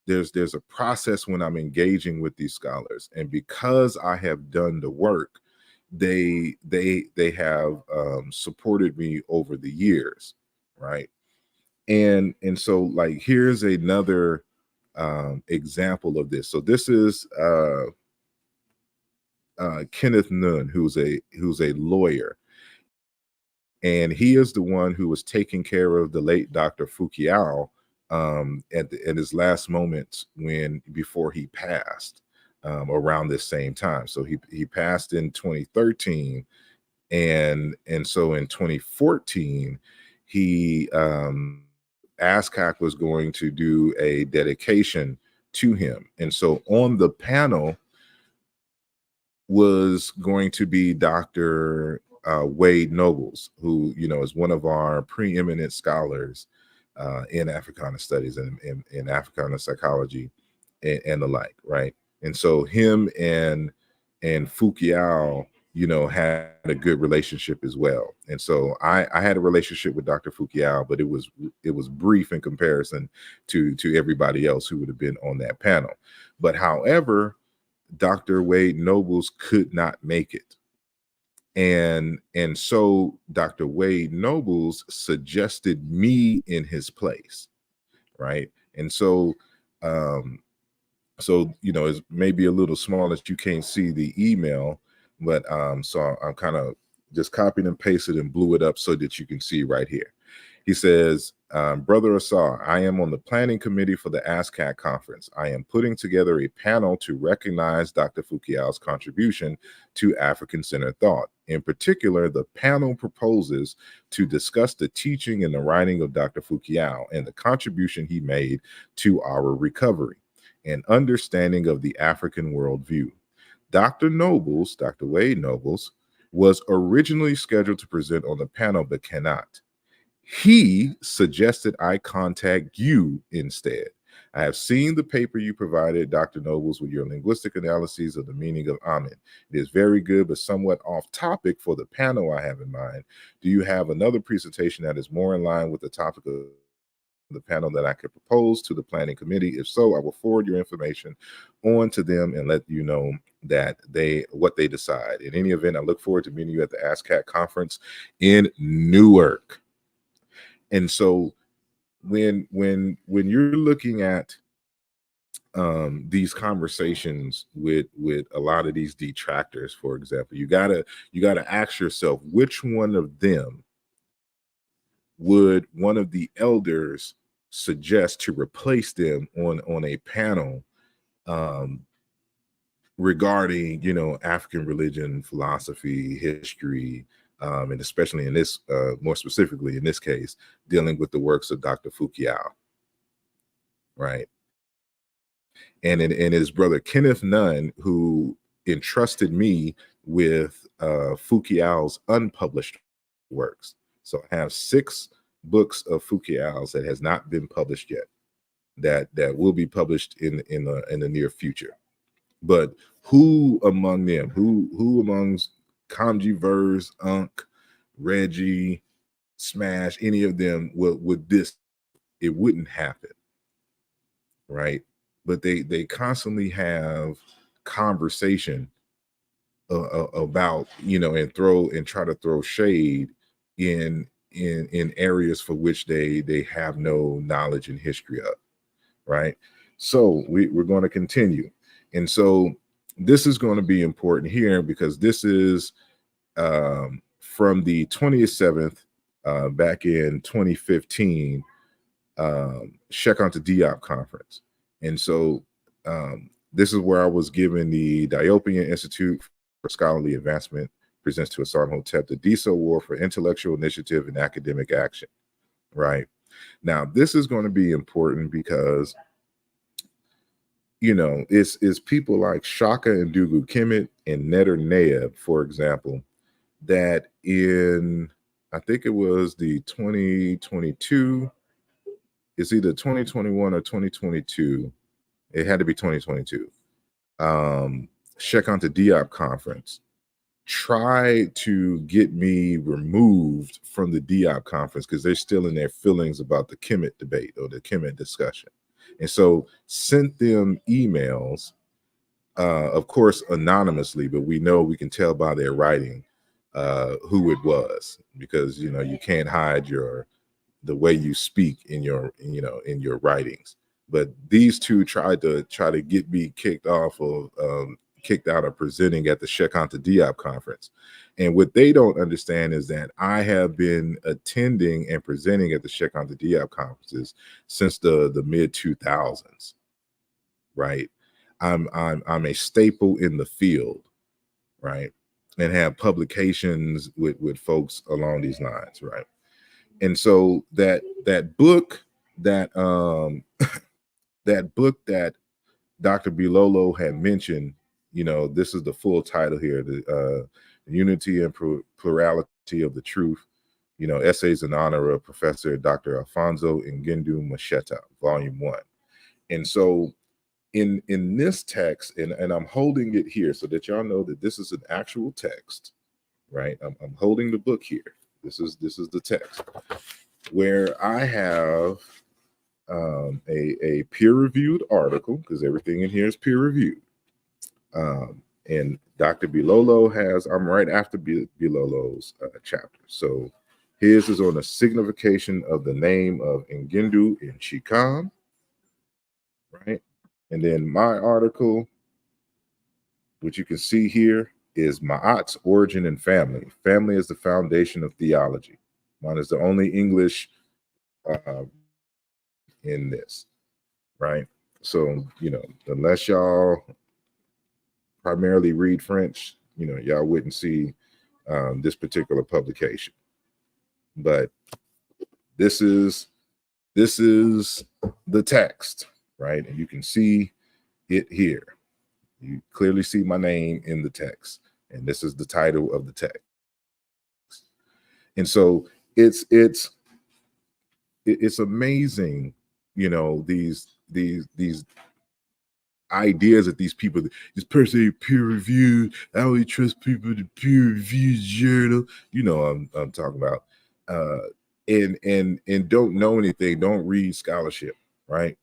Speaker 2: there's a process when I'm engaging with these scholars. And because I have done the work, they have supported me over the years, right? And so, like, here's another example of this. So this is Kenneth Nunn, who's a lawyer, and he is the one who was taking care of the late Dr. Fukiao at his last moments before he passed, around this same time. So he passed in 2013, And so in 2014, he ASCAC was going to do a dedication to him. And so on the panel was going to be Dr. Wade Nobles, who, you know, is one of our preeminent scholars in Africana studies and in Africana psychology and the like, right? And so him and Fukiao, you know, had a good relationship as well. And so I had a relationship with Dr. Fukiao, but it was brief in comparison to everybody else who would have been on that panel. But however, Dr. Wade Nobles could not make it. And so Dr. Wade Nobles suggested me in his place, right? And so so, you know, it's maybe a little small that you can't see the email, but so I'm kind of just copied and pasted and blew it up so that you can see right here. He says, Brother Asar, I am on the planning committee for the ASCAC conference. I am putting together a panel to recognize Dr. Fukiao's contribution to African-centered thought. In particular, the panel proposes to discuss the teaching and the writing of Dr. Fukiao and the contribution he made to our recovery and understanding of the African worldview. Dr. Nobles, Dr. Wade Nobles, was originally scheduled to present on the panel but cannot. He suggested I contact you instead. I have seen the paper you provided, Dr. Nobles, with your linguistic analyses of the meaning of Amen. It is very good, but somewhat off topic for the panel I have in mind. Do you have another presentation that is more in line with the topic of the panel that I could propose to the planning committee? If so, I will forward your information on to them and let you know that what they decide. In any event, I look forward to meeting you at the ASCAC conference in Newark. And so when you're looking at these conversations with a lot of these detractors, for example, you gotta ask yourself, which one of them would one of the elders suggest to replace them on a panel regarding, you know, African religion, philosophy, history, and especially in this, more specifically in this case, dealing with the works of Dr. Fukiao, right? And his brother Kenneth Nunn, who entrusted me with Fukiao's unpublished works. So I have 6 books of Fukiao's that has not been published yet, that will be published in the near future. But who among them, who amongst Kamjiverse, Unk, Reggie, Smash, any of them would this, it wouldn't happen, right? But they constantly have conversation about, you know, and try to throw shade in areas for which they have no knowledge and history of, right? So we're going to continue. And so this is going to be important here because this is from the 27th back in 2015 Shekanta Diop conference. And so this is where I was given the Diopian Institute for Scholarly Advancement presents to asarimhotep the DISO Award for Intellectual Initiative and Academic Action, right? Now, this is going to be important because, you know, it's people like Shaka and Dugu Kemet and Netter Naeb, for example, that in, I think it was the 2022, it's either 2021 or 2022. It had to be 2022. Shekanta Diop conference tried to get me removed from the Diop conference because they're still in their feelings about the Kemet debate or the Kemet discussion. And so sent them emails, of course, anonymously, but we can tell by their writing who it was, because, you know, you can't hide the way you speak in your writings. But these two tried to get me kicked out of presenting at the Shekanta Diop conference. And what they don't understand is that I have been attending and presenting at the Shekanta Diop conferences since the mid 2000s, right? I'm a staple in the field, right? and have publications with folks along these lines, right? And so that book that that book that Dr. Bilolo had mentioned, this is the full title here: the Unity and Plurality of the Truth. Essays in honor of Professor Dr. Alfonso Ngindu Macheta, Volume 1. And so in this text, and I'm holding it here so that y'all know that this is an actual text, right? I'm holding the book here. This is the text where I have a peer-reviewed article, because everything in here is peer-reviewed. And Dr. Bilolo I'm right after Bilolo's chapter. So his is on the signification of the name of Ngindu in Chikam, right? And then my article, which you can see here, is Ma'at's origin and family. Family is the foundation of theology. Mine is the only English in this, right? So, unless y'all primarily read French, y'all wouldn't see this particular publication. But this is the text, right? And you can see it here. You clearly see my name in the text, and this is the title of the text. And so it's amazing, these ideas that these people, this person peer reviewed. I only trust people to peer review journal. I'm talking about, and don't know anything, don't read scholarship, right?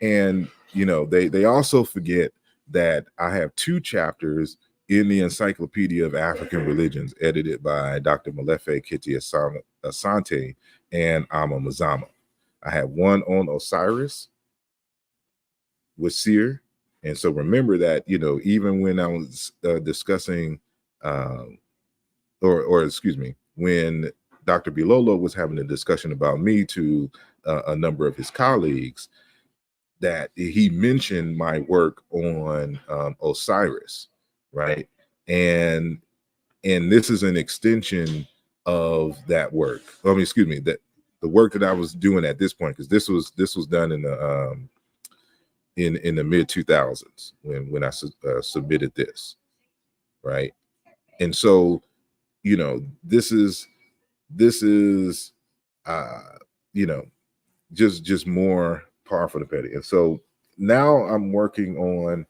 Speaker 2: And they also forget that I have 2 chapters in the Encyclopedia of African Religions, edited by Dr. Molefe Kiti Asante and Ama Mazama. I have one on Osiris with Seer. And so remember that, even when I was discussing, or excuse me, when Dr. Bilolo was having a discussion about me to a number of his colleagues, that he mentioned my work on Osiris, right? And this is an extension of that work. Excuse me, that the work that I was doing at this point, because this was done in the in the mid 2000s when I submitted this, right? And so, this is just more powerful than petty. And so now I'm working on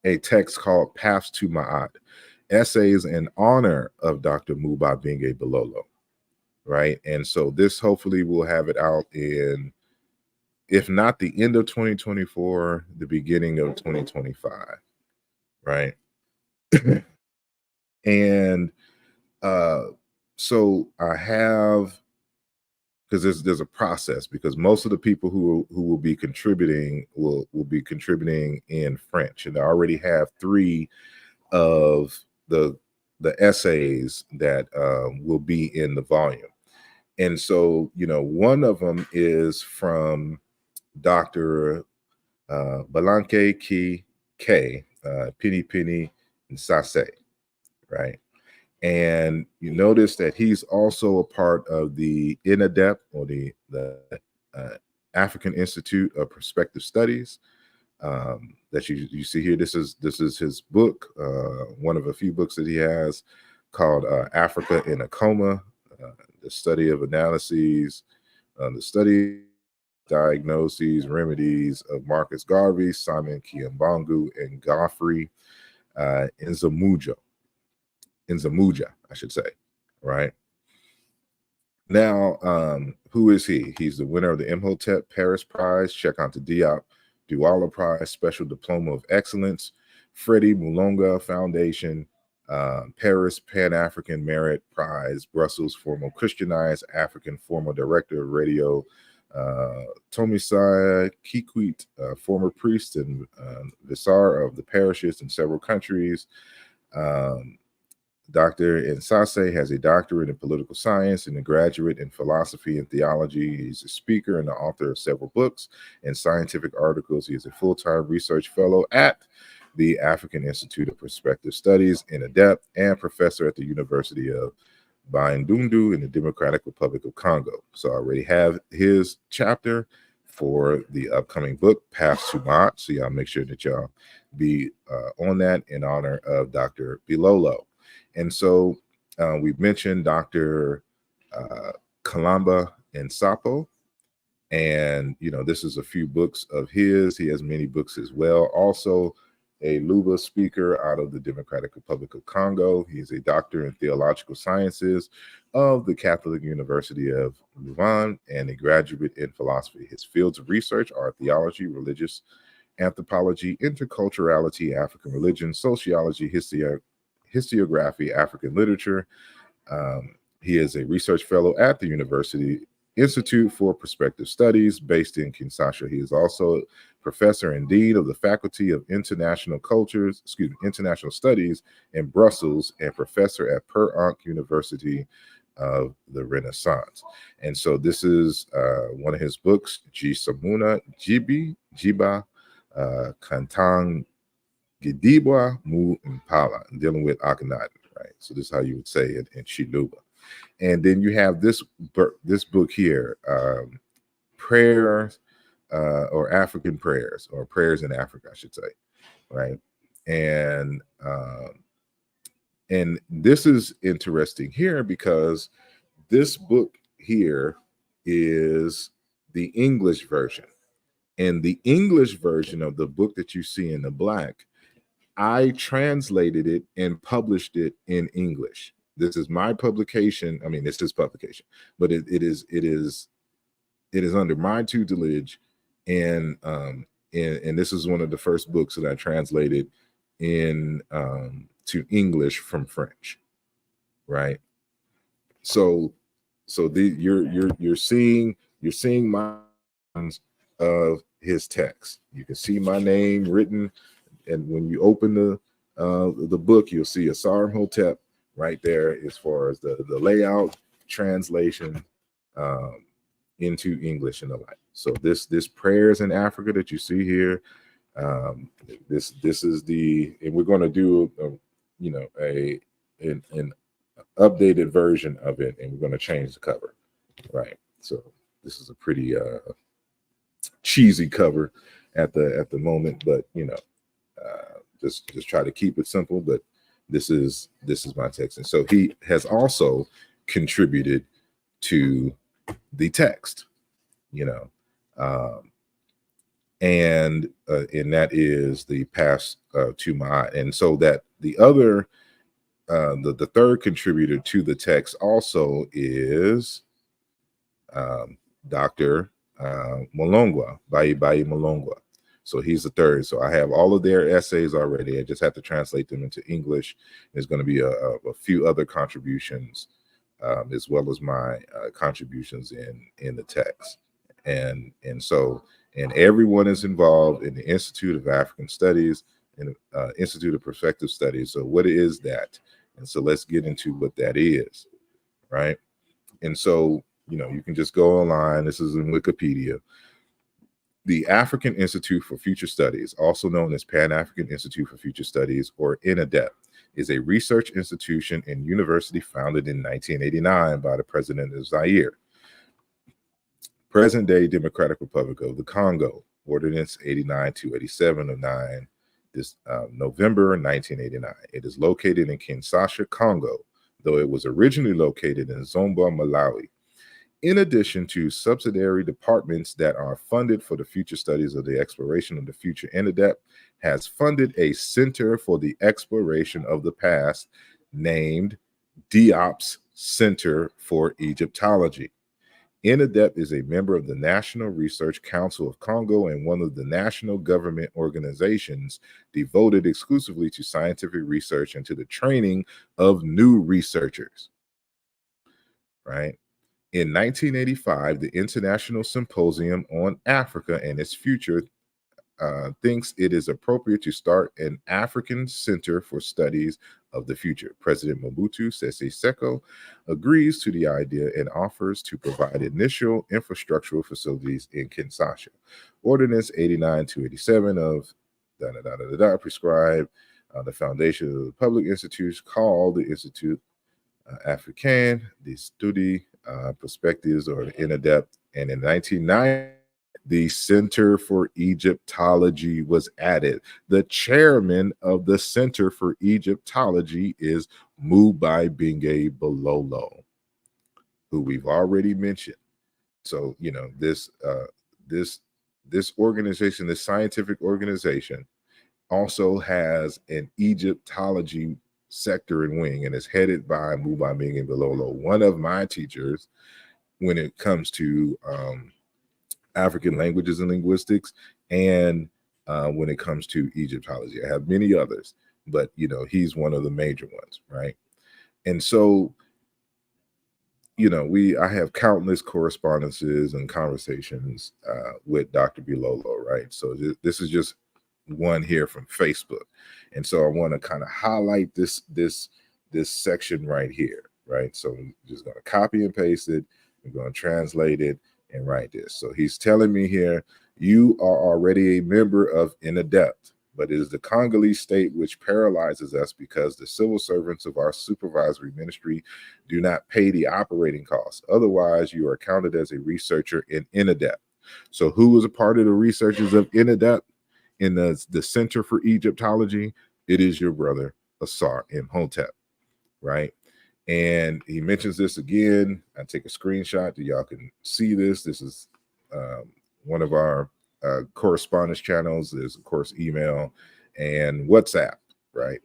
Speaker 2: a text called Paths to Ma'at, Essays in Honor of Dr. Muba Binge Bilolo, right? And so this hopefully will have it out in, if not the end of 2024, the beginning of 2025, right? And so I have, because there's a process, because most of the people who will be contributing will be contributing in French, and I already have 3 of the essays that will be in the volume. And so, one of them is from Dr. Balanke Ki K, Penny Penny and Sase, right? And you notice that he's also a part of the INADEP, or the African Institute of Perspective Studies, that you see here. This is his book, one of a few books that he has, called Africa in a Coma, the study of analyses, the study diagnoses, remedies of Marcus Garvey, Simon Kiambangu, and Godfrey Nzamuja, I should say, right? Now, who is he? He's the winner of the Imhotep Paris Prize, Cheikh Anta Diop Douala Prize, Special Diploma of Excellence, Freddie Mulonga Foundation, Paris Pan-African Merit Prize, Brussels Formal Christianized African Formal Director of Radio, Tomisai Kikwit, former priest and Visar of the parishes in several countries. Dr. Nsase has a doctorate in political science and a graduate in philosophy and theology. He's a speaker and the author of several books and scientific articles. He is a full-time research fellow at the African Institute of Prospective Studies in Adept, and professor at the University of Bandundu in the Democratic Republic of Congo. So I already have his chapter for the upcoming book, Path to Ma'at. So y'all make sure that y'all be on that in honor of Dr. Bilolo. And so we've mentioned Dr. Kalamba and Sapo. And, you know, this is a few books of his. He has many books as well. Also, a Luba speaker out of the Democratic Republic of Congo. He's a doctor in theological sciences of the Catholic University of Louvain and a graduate in philosophy. His fields of research are theology, religious anthropology, interculturality, African religion, sociology, historiography, African literature. He is a research fellow at the University Institute for Prospective Studies based in Kinshasa. He is also professor and dean of the Faculty of International Studies in Brussels and professor at Per University of the Renaissance. And so this is one of his books, Jisamuna Jiba Kantang Gidibwa Mu Impala, dealing with Akhenaten, right? So this is how you would say it in Chiluba. And then you have this book here, Prayers or African Prayers, or Prayers in Africa, I should say, right? And this is interesting here because this book here is the English version. And the English version of the book that you see in the black, I translated it and published it in English. This is my publication. I mean, it's his publication, but it is under my tutelage, and this is one of the first books that I translated in to English from French, right? So you're seeing my of his text. You can see my name written, and when you open the book, you'll see asarimhotep right there as far as the layout, translation into English and the like. So this Prayers in Africa that you see here, this is and we're going to do an updated version of it, and we're going to change the cover, right? So this is a pretty cheesy cover at the moment, but just try to keep it simple. But this is my text, and so he has also contributed to the text, and that is the Path to Ma'at. And so that the other the third contributor to the text also is Dr. Malongwa, Bayi Malongwa. So he's the third. So I have all of their essays already. I just have to translate them into English. There's going to be a few other contributions, as well as my contributions in the text. And everyone is involved in the Institute of African Studies and Institute of Prospective Studies. So what is that? And so let's get into what that is, right? And so, you can just go online. This is in Wikipedia. The African Institute for Future Studies, also known as Pan-African Institute for Future Studies, or INADEP, is a research institution and university founded in 1989 by the president of Zaire, present-day Democratic Republic of the Congo, Ordinance 89-287 of 9 November 1989. It is located in Kinshasa, Congo, though it was originally located in Zomba, Malawi. In addition to subsidiary departments that are funded for the future studies of the exploration of the future, INADEP has funded a Center for the Exploration of the Past named Diop's Center for Egyptology. INADEP is a member of the National Research Council of Congo and one of the national government organizations devoted exclusively to scientific research and to the training of new researchers, right? In 1985, the International Symposium on Africa and its Future thinks it is appropriate to start an African Center for Studies of the Future. President Mobutu Sese Seko agrees to the idea and offers to provide initial infrastructural facilities in Kinshasa. Ordinance 89-287 of prescribe the foundation of the public institute called the Institute Africain de Studi Perspectives or INADEP. And in 1990, the Center for Egyptology was added. The chairman of the Center for Egyptology is Mubai Binge Bilolo, who we've already mentioned. So, you know, this organization, this scientific organization, also has an Egyptology sector and wing, and is headed by Mubai Binge Bilolo, one of my teachers when it comes to African languages and linguistics, and when it comes to Egyptology. I have many others, but you know, he's one of the major ones, right? And so, you know, I have countless correspondences and conversations with Dr. Bilolo, right? So this is just one here from Facebook, and so I want to kind of highlight this section right here, right? So I'm just going to copy and paste it. I'm going to translate it and write this. So he's telling me here, you are already a member of INADEP, but it is the Congolese state which paralyzes us because the civil servants of our supervisory ministry do not pay the operating costs. Otherwise, you are counted as a researcher in INADEP. So who is a part of the researchers of INADEP in the Center for Egyptology? It is your brother, asarimhotep, right? And he mentions this again. I take a screenshot that y'all can see this. This is one of our correspondence channels. There's, of course, email and WhatsApp, right?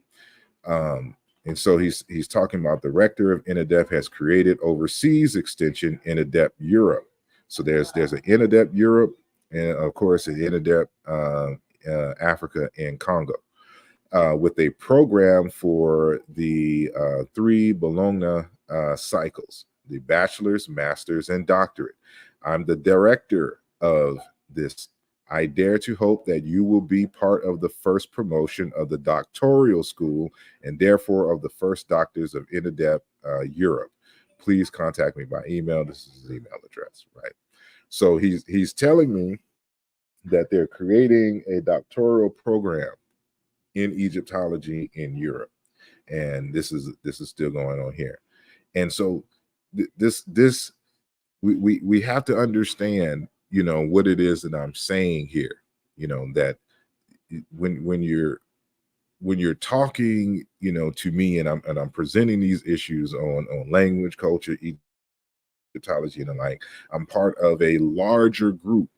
Speaker 2: And so he's talking about the rector of INADEP has created overseas extension INADEP Europe. So there's an INADEP Europe, and of course an INADEP Africa and Congo. With a program for the 3 Bologna cycles, the bachelor's, master's, and doctorate. I'm the director of this. I dare to hope that you will be part of the first promotion of the doctoral school and therefore of the first doctors of INADEP Europe. Please contact me by email. This is his email address, right? So he's telling me that they're creating a doctoral program in Egyptology in Europe, and this is still going on here. And so we have to understand, you know, what it is that I'm saying here. You know, that when you're talking, you know, to me, and I'm presenting these issues on language, culture, Egyptology, and the like, I'm part of a larger group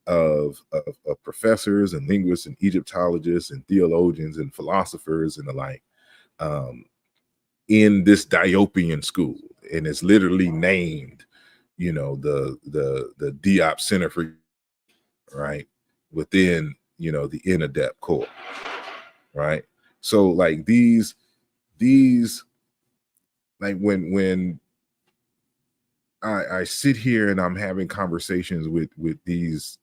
Speaker 2: of professors and linguists and Egyptologists and theologians and philosophers and the like in this Diopian school, and it's literally named, you know, the Diop Center for, right, within, you know, the INADEP core, right? So like these like when I sit here and I'm having conversations with these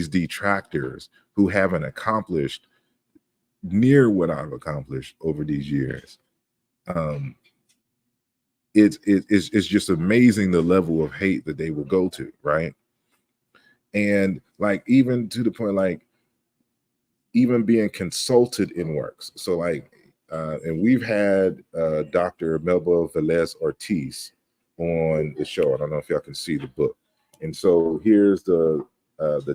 Speaker 2: detractors who haven't accomplished near what I've accomplished over these years. It's just amazing the level of hate that they will go to, right? And like, even to the point, like even being consulted in works. So like, and we've had Dr. Melba Velez Ortiz on the show. I don't know if y'all can see the book. And so here's the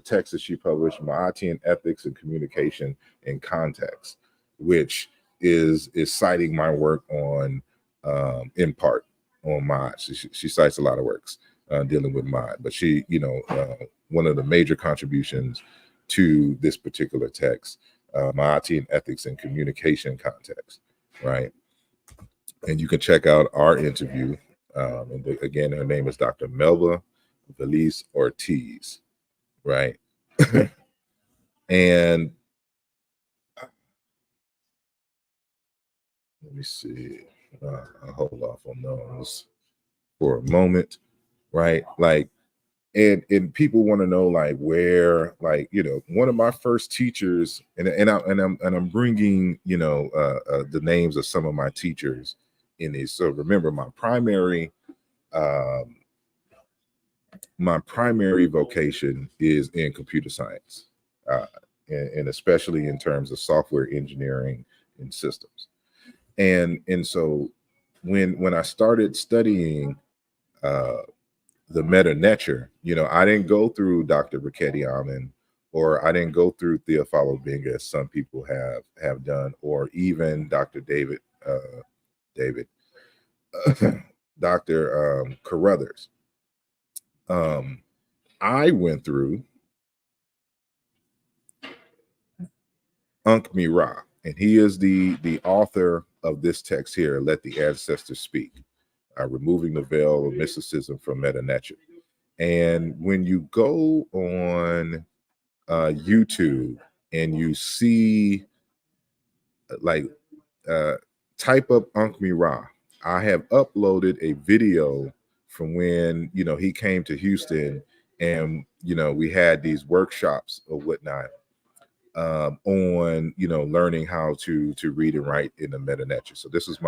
Speaker 2: text that she published, Maatian Ethics and Communication in Context, which is citing my work on, in part, on mod. She cites a lot of works dealing with mod, but she, you know, one of the major contributions to this particular text, Maatian Ethics and Communication Context, right? And you can check out our interview. And again, her name is Dr. Melba Velez Ortiz, right? And let me see. I'll hold off on those for a moment, right? Like, and people want to know, like, where, like, you know, one of my first teachers, and I'm bringing, you know, the names of some of my teachers in these. So remember, my primary vocation is in computer science. and especially in terms of software engineering and systems. And so when I started studying the meta nature, I didn't go through Dr. Riketti Amen, or I didn't go through Theophilo Benga, as some people have done, or even Dr. David Dr. Carruthers. I went through Ankh Ra, and he is the author of this text here, Let the Ancestors Speak, removing the veil of mysticism from meta nature. And when you go on YouTube and you see, like, type up Ankh Ra, I have uploaded a video from when he came to Houston, and we had these workshops or whatnot on learning how to read and write in the meta nature. So this was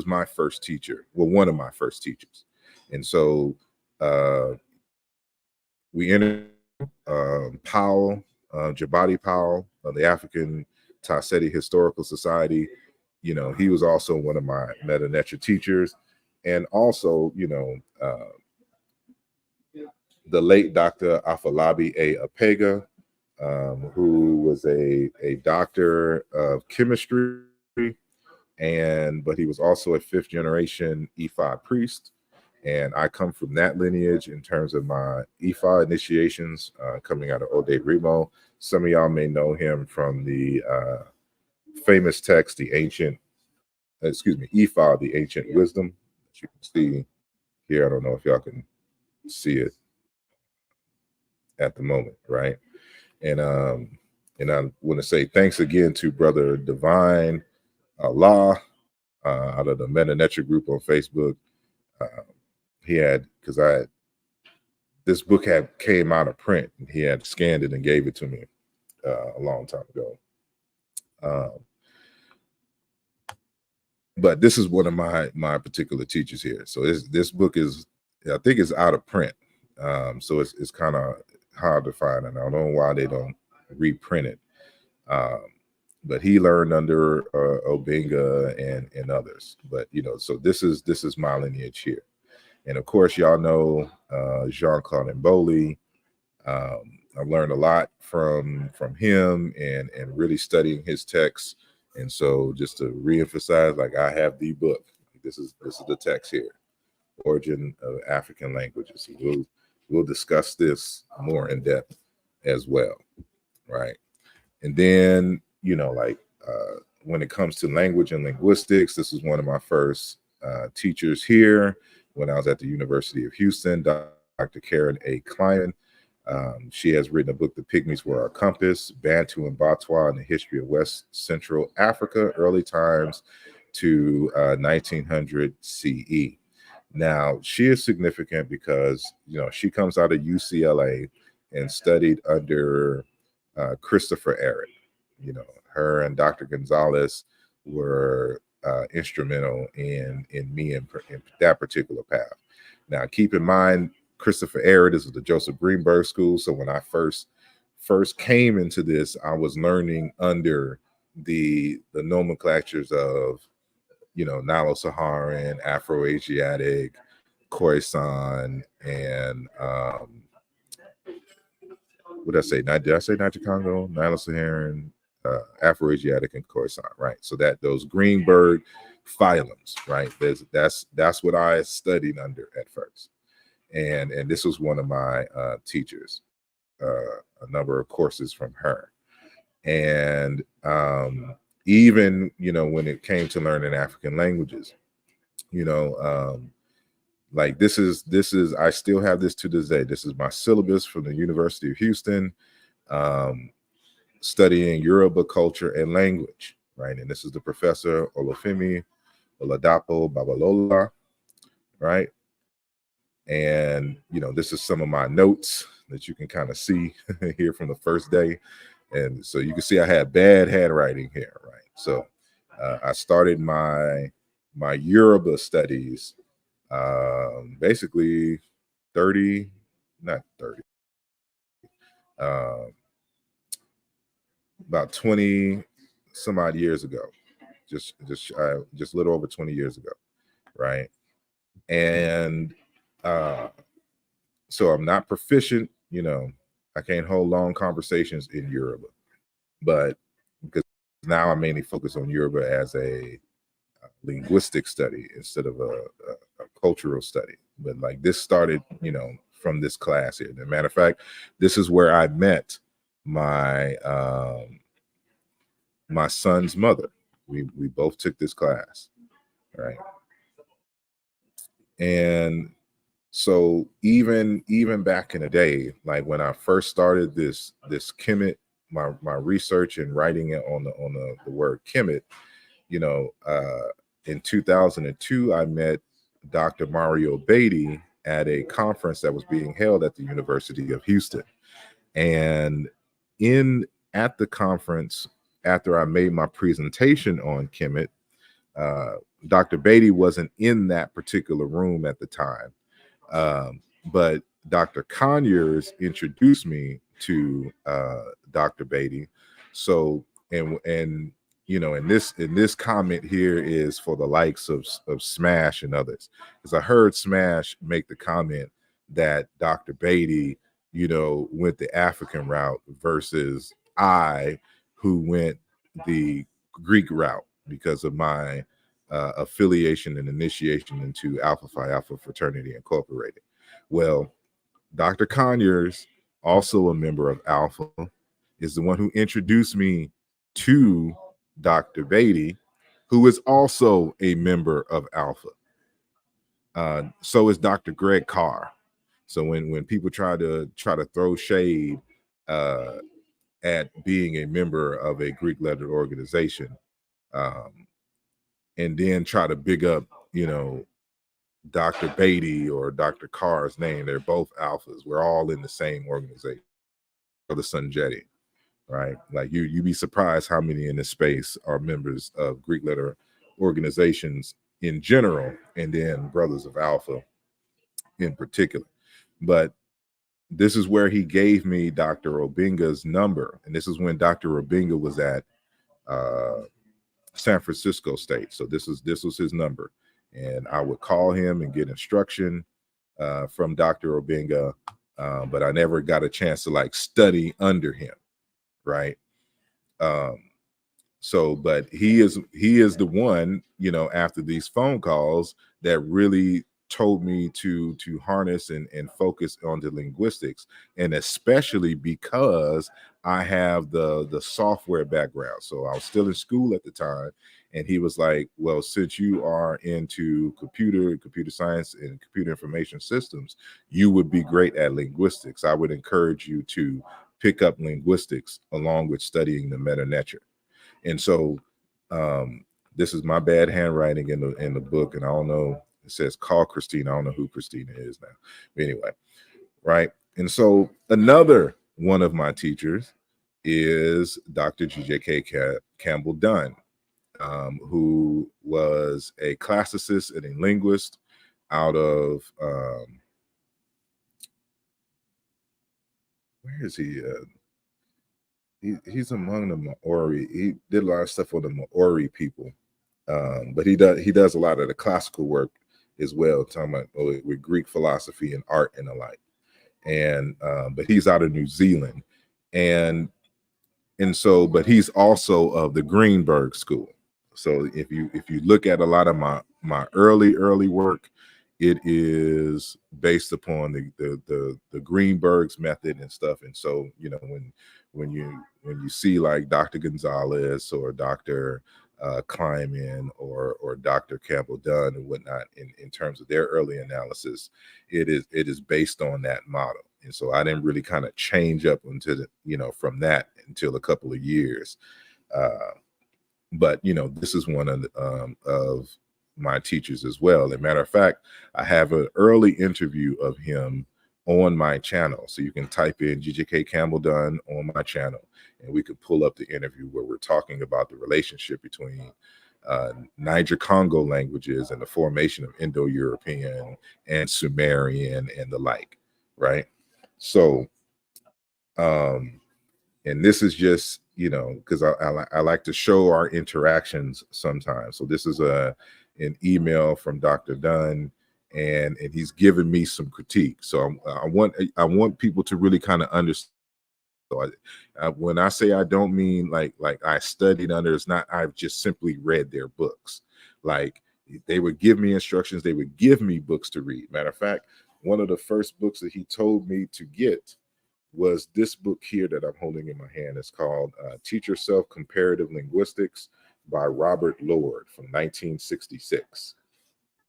Speaker 2: my first teacher, well, one of my first teachers. And so we entered Powell, Jabari Powell, the African Tasseti Historical Society. He was also one of my meta nature teachers. And also, the late Dr. Afolabi A. Apega, who was a doctor of chemistry, but he was also a 5th generation Ifa priest. And I come from that lineage in terms of my Ifa initiations, coming out of Ode Remo. Some of y'all may know him from the famous text, Ifa, the Ancient Wisdom, that you can see here. I don't know if y'all can see it at the moment, right? And I want to say thanks again to Brother Divine Allah out of the Meta Nature group on Facebook. He had, because this book came out of print, and he had scanned it and gave it to me a long time ago. But this is one of my particular teachers here. So this book is, I think, it's out of print. So it's kind of hard to find, and I don't know why they don't reprint it. But he learned under Obenga and others. But so this is my lineage here. And of course, y'all know Jean-Claude Mboli. I've learned a lot from him and really studying his texts. And so just to reemphasize, like, I have the book. This is the text here, Origin of African Languages. We'll discuss this more in depth as well, right? And then, when it comes to language and linguistics, this is one of my first teachers here when I was at the University of Houston, Dr. Karen A. Kleiman. She has written a book, The Pygmies Were Our Compass, Bantu and Batwa and the History of West Central Africa, Early Times to 1900 CE. Now, she is significant because, she comes out of UCLA and studied under Christopher Ehret. Her and Dr. Gonzalez were instrumental in me in that particular path. Now, keep in mind, Christopher Ehret is the Joseph Greenberg School. So when I first came into this, I was learning under the nomenclatures of, Nilo-Saharan, Afro-Asiatic, Khoisan, and what did I say? Did I say Niger Congo, Nilo-Saharan, Afro-Asiatic, and Khoisan, right? So that those Greenberg phylums, right? That's what I studied under at first. And this was one of my teachers, a number of courses from her. And even, when it came to learning African languages, like this is, I still have this to this day. This is my syllabus from the University of Houston, studying Yoruba culture and language, right? And this is the professor Olufemi Oladapo Babalola, right? And, this is some of my notes that you can kind of see here from the first day. And so you can see I had bad handwriting here, right? So I started my Yoruba studies basically 30, not 30, about 20 some odd years ago, just a little over 20 years ago, right? And so I'm not proficient, I can't hold long conversations in Yoruba, but because now I mainly focus on Yoruba as a linguistic study instead of a cultural study. But like this started, from this class here. As a matter of fact, this is where I met my my son's mother. We both took this class, right? And so even back in the day, like when I first started this Kemet, my research and writing it on the word Kemet, in 2002, I met Dr. Mario Beatty at a conference that was being held at the University of Houston. And at the conference, after I made my presentation on Kemet, Dr. Beatty wasn't in that particular room at the time. But Dr. Conyers introduced me to Dr. Beatty. So, and this comment here is for the likes of Smash and others, because I heard Smash make the comment that Dr. Beatty, went the African route versus I, who went the Greek route because of my affiliation and initiation into Alpha Phi Alpha Fraternity Incorporated. Well, Dr. Conyers, also a member of Alpha, is the one who introduced me to Dr. Beatty, who is also a member of Alpha. So is Dr. Greg Carr. So when people try to throw shade at being a member of a Greek lettered organization, and then try to big up, Dr. Beatty or Dr. Carr's name, they're both alphas. We're all in the same organization, or the Sunjeti, right? Like you be surprised how many in this space are members of Greek letter organizations in general, and then Brothers of Alpha in particular. But this is where he gave me Dr. Obinga's number, and this is when Dr. Obinga was at San Francisco State. So this was his number, and I would call him and get instruction from Dr. Obinga, but I never got a chance to like study under him, right? So, but he is the one, after these phone calls that really told me to harness and focus on the linguistics, and especially because I have the software background. So I was still in school at the time, and he was like, well, since you are into computer science and computer information systems, you would be great at linguistics. I would encourage you to pick up linguistics along with studying the meta nature. And so this is my bad handwriting in the book, and I don't know, it says call Christina. I don't know who Christina is now. But anyway, right? And so another one of my teachers is Dr. G.J.K. Campbell Dunn, who was a classicist and a linguist out of, where is he? He's among the Maori. He did a lot of stuff for the Maori people, but he does a lot of the classical work as well, talking about with Greek philosophy and art and the like. And but he's out of New Zealand, and so, but he's also of the Greenberg School. So if you look at a lot of my early work, it is based upon the Greenberg's method and stuff. And so, when you see like Dr. Gonzalez or Dr. Kleiman or Dr. Campbell Dunn and whatnot, in terms of their early analysis, it is based on that model. And so I didn't really kind of change up into from that until a couple of years. But this is one of my teachers as well. As a matter of fact, I have an early interview of him on my channel. So you can type in GJK Campbell Dunn on my channel, and we could pull up the interview where we're talking about the relationship between Niger-Congo languages and the formation of Indo-European and Sumerian and the like, right? So, and this is just, you know, because I like to show our interactions sometimes. So this is an email from Dr. Dunn, and he's giving me some critique. So I want people to really kind of understand. So when I say I don't mean like I studied under, it's not I've just simply read their books. Like they would give me instructions, they would give me books to read. Matter of fact, one of the first books that he told me to get was this book here that I'm holding in my hand. It's called Teach Yourself Comparative Linguistics by Robert Lord from 1966,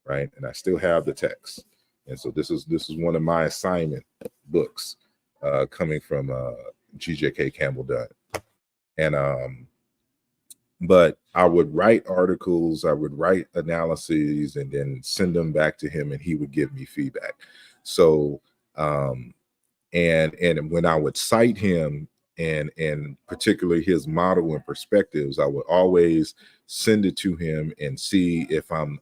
Speaker 2: right? And I still have the text. And so this is one of my assignment books coming from GJK Campbell Dunn. And but I would write articles, I would write analyses, and then send them back to him, and he would give me feedback. So and when I would cite him and particularly his model and perspectives, I would always send it to him and see if I'm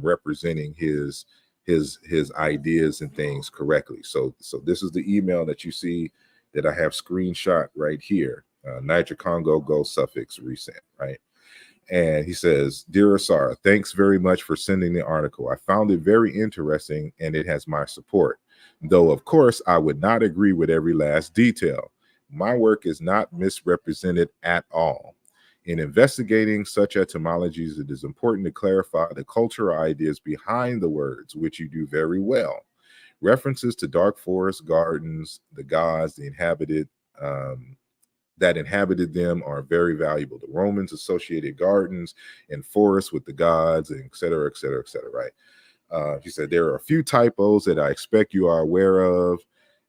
Speaker 2: representing his ideas and things correctly. So this is the email that you see that I have screenshot right here. Niger Congo Go suffix resent, right? And he says, Dear Asara, thanks very much for sending the article. I found it very interesting and it has my support. Though, of course, I would not agree with every last detail. My work is not misrepresented at all. In investigating such etymologies, it is important to clarify the cultural ideas behind the words, which you do very well. References to dark forest gardens, the gods, the inhabited that inhabited them are very valuable. The Romans associated gardens and forests with the gods, and et cetera, et cetera, et cetera, right? He said, there are a few typos that I expect you are aware of.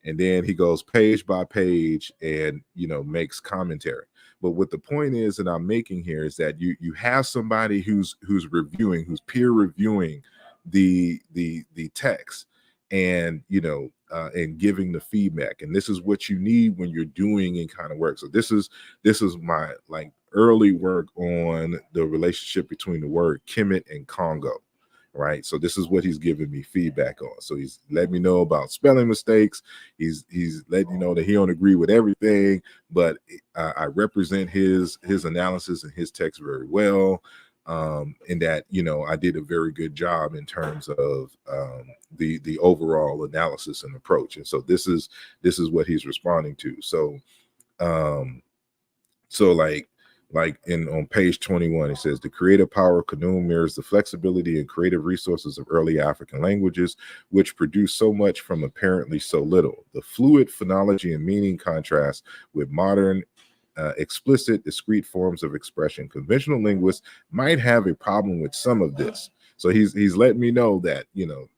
Speaker 2: And then he goes page by page and, you know, makes commentary. But what the point is that I'm making here is that you have somebody who's reviewing, who's peer reviewing the text, and, you know, and giving the feedback. And this is what you need when you're doing any kind of work. So this is my like early work on the relationship between the word Kemet and Congo, right? So this is what he's giving me feedback on. So he's let me know about spelling mistakes. He's letting you know that he don't agree with everything, but I represent his analysis and his text very well. And that, you know, I did a very good job in terms of the overall analysis and approach. And so this is what he's responding to. So so like on page 21, it says the creative power of Canoe mirrors the flexibility and creative resources of early African languages, which produce so much from apparently so little. The fluid phonology and meaning contrast with modern explicit, discrete forms of expression. Conventional linguists might have a problem with some of this. So he's letting me know that, you know,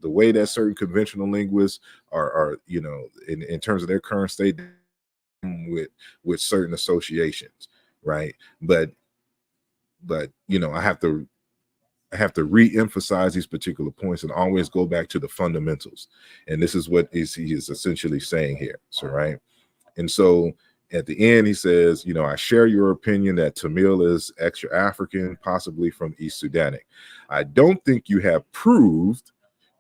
Speaker 2: the way that certain conventional linguists are you know, in terms of their current state with certain associations, right? But you know, I have to re-emphasize these particular points and always go back to the fundamentals. And this is what he is essentially saying here. So right. And so at the end, he says, you know, I share your opinion that Tamil is extra African, possibly from East Sudanic. I don't think you have proved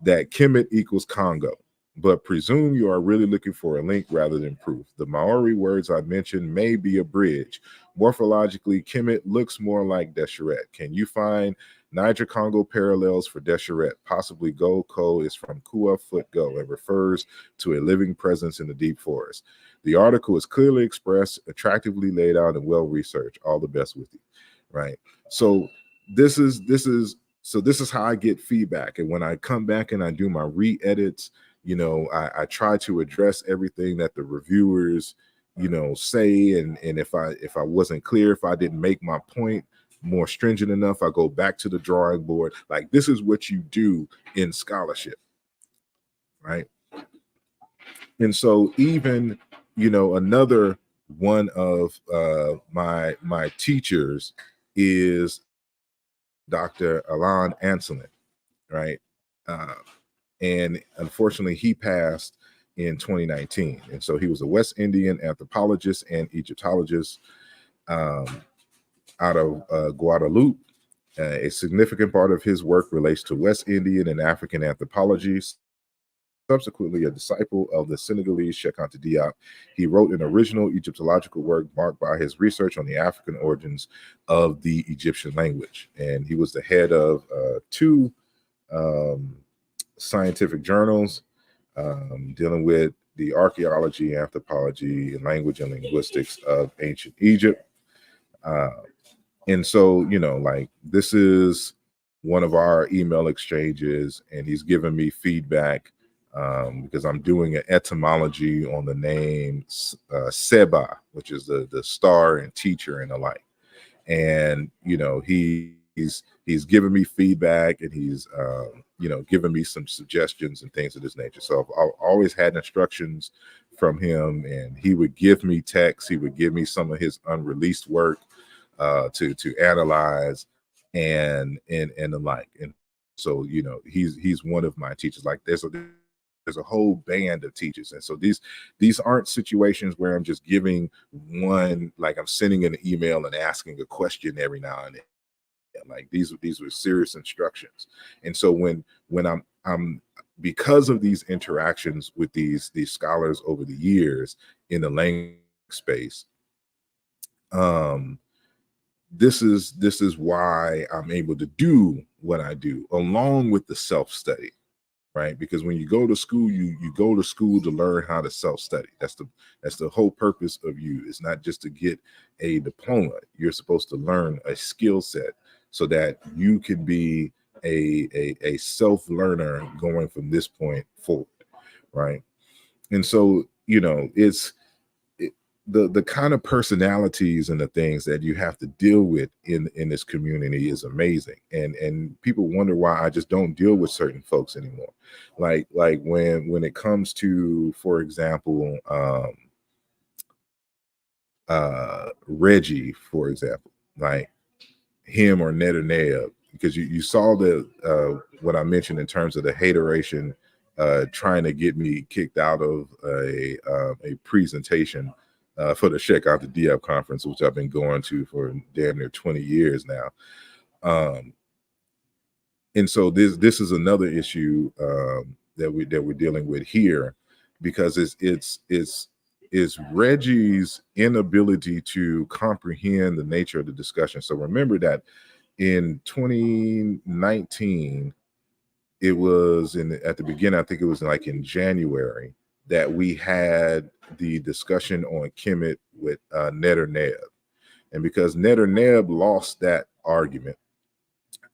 Speaker 2: that Kemet equals Congo, but presume you are really looking for a link rather than proof. The Maori words I mentioned may be a bridge. Morphologically, Kemet looks more like Desheret. Can you find Niger-Congo parallels for Desheret? Possibly Go Ko is from Kua Foot Go. It refers to a living presence in the deep forest. The article is clearly expressed, attractively laid out, and well-researched. All the best with you, right? So this is how I get feedback. And when I come back and I do my re-edits, you know, I try to address everything that the reviewers, you know, say. And if I wasn't clear, if I didn't make my point more stringent enough, I go back to the drawing board. Like, this is what you do in scholarship, right? And so even, you know, another one of my teachers is Dr. Alain Anselin, right? And unfortunately, he passed in 2019. And so he was a West Indian anthropologist and Egyptologist out of Guadeloupe. A significant part of his work relates to West Indian and African anthropologies, subsequently a disciple of the Senegalese Cheikh Anta Diop. He wrote an original Egyptological work marked by his research on the African origins of the Egyptian language. And he was the head of two scientific journals dealing with the archaeology, anthropology, and language and linguistics of ancient Egypt. And so, like, this is one of our email exchanges, and he's given me feedback because I'm doing an etymology on the name Seba, which is the star and teacher and the like. And he's given me feedback, and he's given me some suggestions and things of this nature. So I've always had instructions from him, and he would give me texts. He would give me some of his unreleased work to analyze and the like. And so he's one of my teachers. Like there's a whole band of teachers, and so these aren't situations where I'm just giving one, like I'm sending an email and asking a question every now and then. Like these were serious instructions. And so when I'm because of these interactions with these scholars over the years in the language space, this is why I'm able to do what I do, along with the self-study, right? Because when you go to school, you go to school to learn how to self-study. That's the whole purpose of you. It's not just to get a diploma. You're supposed to learn a skill set so that you can be a self-learner going from this point forward, right? And so, it's the kind of personalities and the things that you have to deal with in this community is amazing. And people wonder why I just don't deal with certain folks anymore. Like when it comes to, for example, Reggie, for example, like him or Ned or Neb, because you saw what I mentioned in terms of the hateration trying to get me kicked out of a presentation for the Cheikh Anta Diop conference, which I've been going to for damn near 20 years now. And so this is another issue that we're dealing with here, because it's Reggie's inability to comprehend the nature of the discussion. So remember that in 2019, it was at the beginning, I think it was like in January, that we had the discussion on Kemet with Ned or Neb. And because Ned or Neb lost that argument,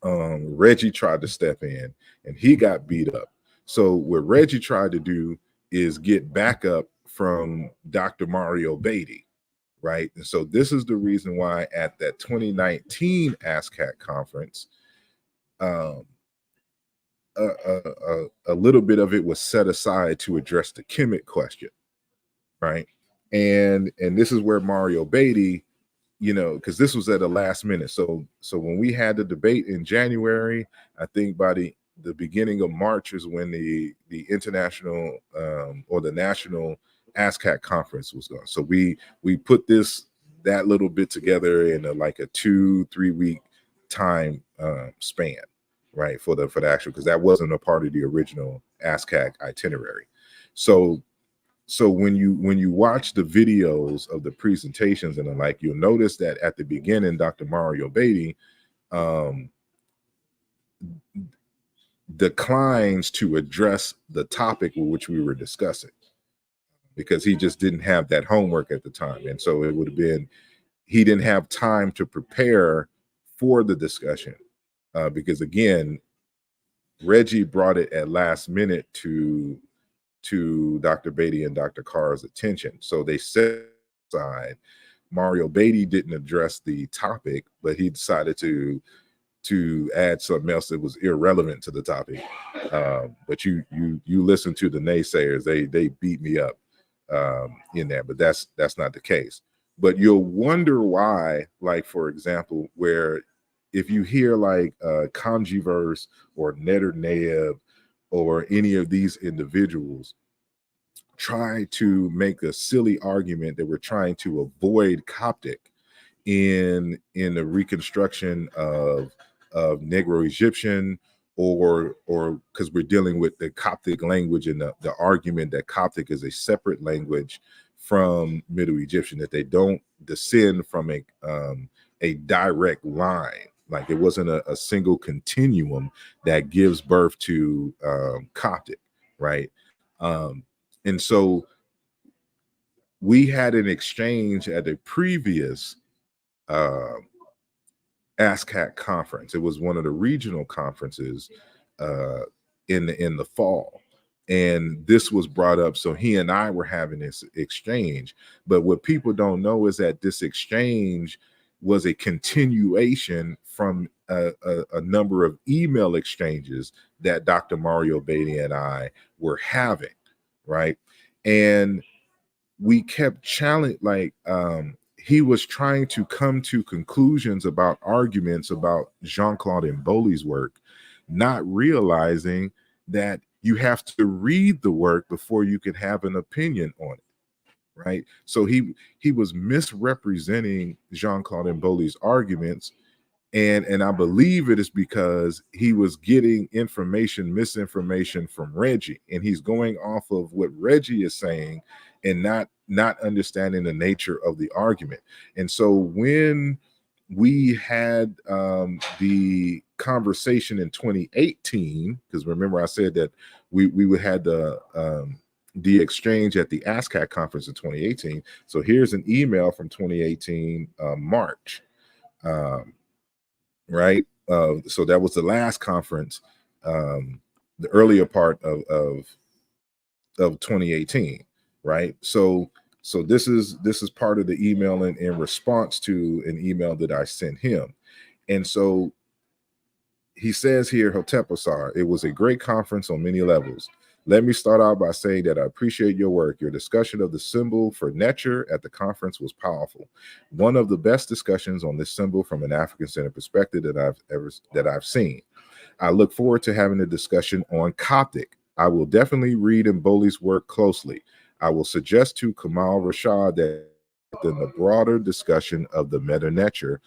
Speaker 2: Reggie tried to step in and he got beat up. So what Reggie tried to do is get backup from Dr. Mario Beatty, right? And so this is the reason why at that 2019 ASCAC conference, a little bit of it was set aside to address the Kemet question, right? And this is where Mario Beatty, because this was at the last minute. So when we had the debate in January, I think by the beginning of March is when the international or the national ASCAC conference was going. So we put that little bit together in like a 2-3 week time span, right, for the actual, because that wasn't a part of the original ASCAC itinerary. So when you watch the videos of the presentations and the like, you'll notice that at the beginning, Dr. Mario Beatty declines to address the topic which we were discussing, because he just didn't have that homework at the time. And so it would have been, he didn't have time to prepare for the discussion, because again, Reggie brought it at last minute to Dr. Beatty and Dr. Carr's attention. So they set aside. Mario Beatty didn't address the topic, but he decided to add something else that was irrelevant to the topic. But you listen to the naysayers, they beat me up in that, but that's not the case. But you'll wonder why, like, for example, where if you hear like Kamjiverse or Ned or Neb or any of these individuals try to make a silly argument that we're trying to avoid Coptic in the reconstruction of Negro Egyptian or because we're dealing with the Coptic language and the argument that Coptic is a separate language from Middle Egyptian, that they don't descend from a direct line. Like it wasn't a single continuum that gives birth to Coptic, right? And so we had an exchange at a previous ASCAC conference. It was one of the regional conferences in the fall, and this was brought up. So he and I were having this exchange. But what people don't know is that this exchange was a continuation from a number of email exchanges that Dr. Mario Beatty and I were having, right? And we kept challenging, like he was trying to come to conclusions about arguments about Jean-Claude Mboli's work, not realizing that you have to read the work before you can have an opinion on it, right? So he was misrepresenting Jean-Claude Mboli's arguments, and I believe it is because he was getting misinformation from Reggie, and he's going off of what Reggie is saying and not understanding the nature of the argument. And so when we had the conversation in 2018, because remember I said that we would had the exchange at the ASCAC conference in 2018. So here's an email from 2018 March. Right. So that was the last conference, the earlier part of 2018. Right. So this is part of the email in response to an email that I sent him. And so he says here, Hotep Asar, it was a great conference on many levels. Let me start out by saying that I appreciate your work. Your discussion of the symbol for nature at the conference was powerful. One of the best discussions on this symbol from an African-centered perspective that I've seen. I look forward to having a discussion on Coptic. I will definitely read Mboli's work closely. I will suggest to Kamal Rashad that in the broader discussion of the meta nature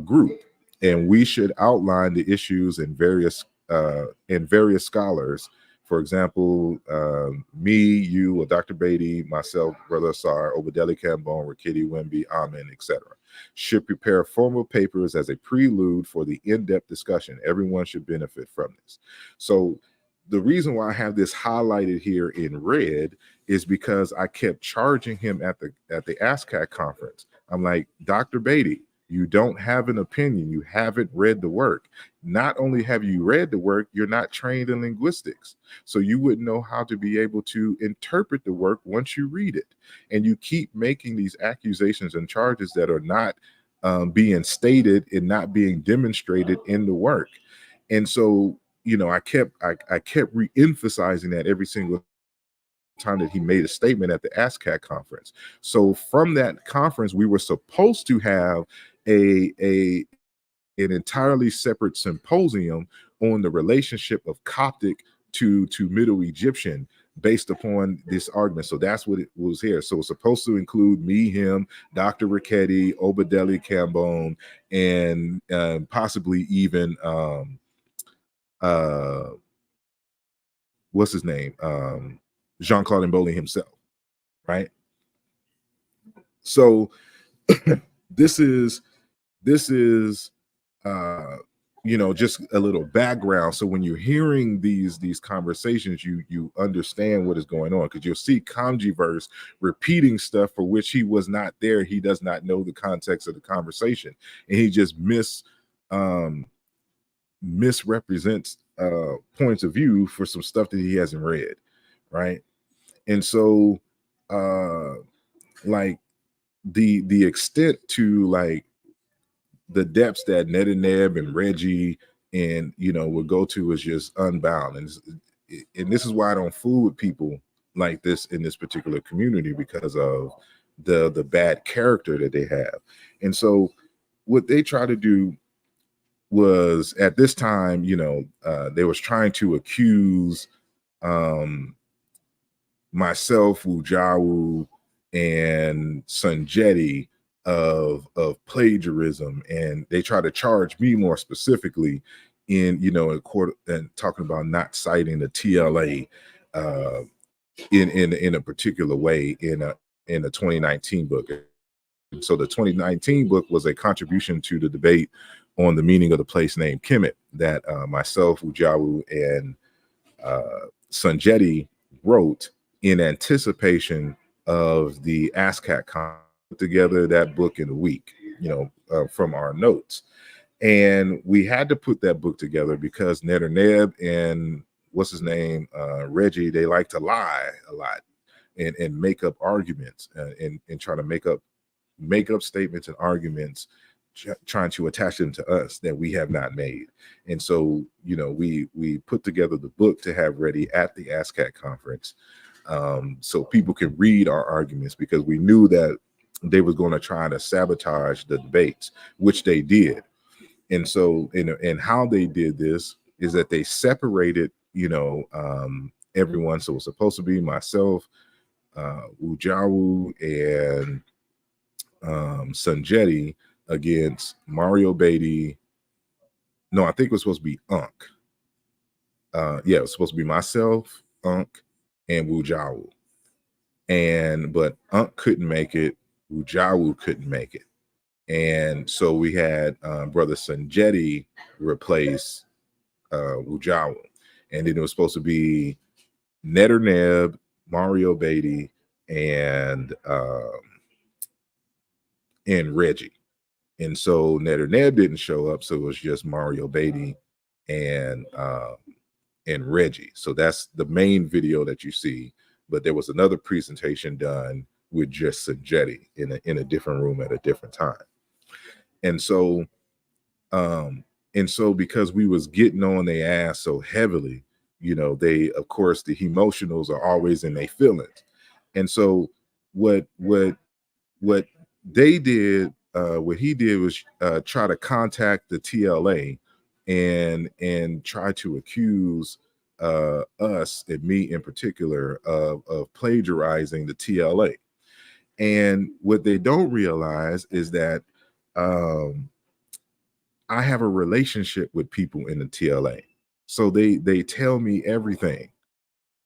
Speaker 2: group, and we should outline the issues in various scholars. For example, me, you, or Dr. Beatty, myself, Brother Asar, Obadeli Cambone, Rakiti Wemby, Amen, etc. should prepare formal papers as a prelude for the in-depth discussion. Everyone should benefit from this. So the reason why I have this highlighted here in red is because I kept charging him at the ASCAC conference. I'm like, Dr. Beatty, you don't have an opinion. You haven't read the work. Not only have you read the work, you're not trained in linguistics. So you wouldn't know how to be able to interpret the work once you read it. And you keep making these accusations and charges that are not being stated and not being demonstrated in the work. And so, you know, I kept re-emphasizing that every single time that he made a statement at the ASCAC conference. So from that conference, we were supposed to have an entirely separate symposium on the relationship of Coptic to Middle Egyptian based upon this argument. So that's what it was here. So it's supposed to include me, him, Dr. Ricchetti, Obadeli Cambone, and possibly even what's his name? Jean-Claude Mboli himself, right? So this is you know, just a little background. So when you're hearing these conversations, you understand what is going on, because you'll see Kamjiverse repeating stuff for which he was not there. He does not know the context of the conversation, and he just misrepresents points of view for some stuff that he hasn't read, right? And so like the extent to like the depths that Neb and Reggie and, you know, would go to is just unbound. And this is why I don't fool with people like this in this particular community, because of the bad character that they have. And so what they try to do was, at this time, you know, they was trying to accuse myself, Ujawu, and Sunjeti of plagiarism, and they try to charge me more specifically in, you know, a court and talking about not citing the TLA in a particular way in a 2019 book. So the 2019 book was a contribution to the debate on the meaning of the place name Kemet that myself, Ujawu, and Sanjeti wrote in anticipation of the ASCAT conference. Together that book in a week, you know, from our notes. And we had to put that book together because Ned or Neb and what's his name, Reggie, they like to lie a lot and make up arguments and try to make up statements and arguments, trying to attach them to us that we have not made. And so, you know, we put together the book to have ready at the ASCAT conference, so people can read our arguments, because we knew that they were going to try to sabotage the debates, which they did. And so, and how they did this is that they separated, you know, everyone. So it's supposed to be myself, Ujawu, and Sanjeti against Mario Beatty. No, I think it was supposed to be Unk. Yeah, it was supposed to be myself, Unk, and Ujawu. But Unk couldn't make it. Ujawu couldn't make it. And so we had brother Sanjeti replace Ujawu. And then it was supposed to be Ned or Neb, Mario Beatty, and Reggie. And so Ned or Neb didn't show up, so it was just Mario Beatty and Reggie. So that's the main video that you see. But there was another presentation done with just Sanjeti in a different room at a different time. And so because we was getting on their ass so heavily, you know, they, of course, the emotionals are always in their feelings. And so what they did, what he did was try to contact the TLA and try to accuse us, and me in particular, of plagiarizing the TLA. And what they don't realize is that I have a relationship with people in the TLA, so they tell me everything,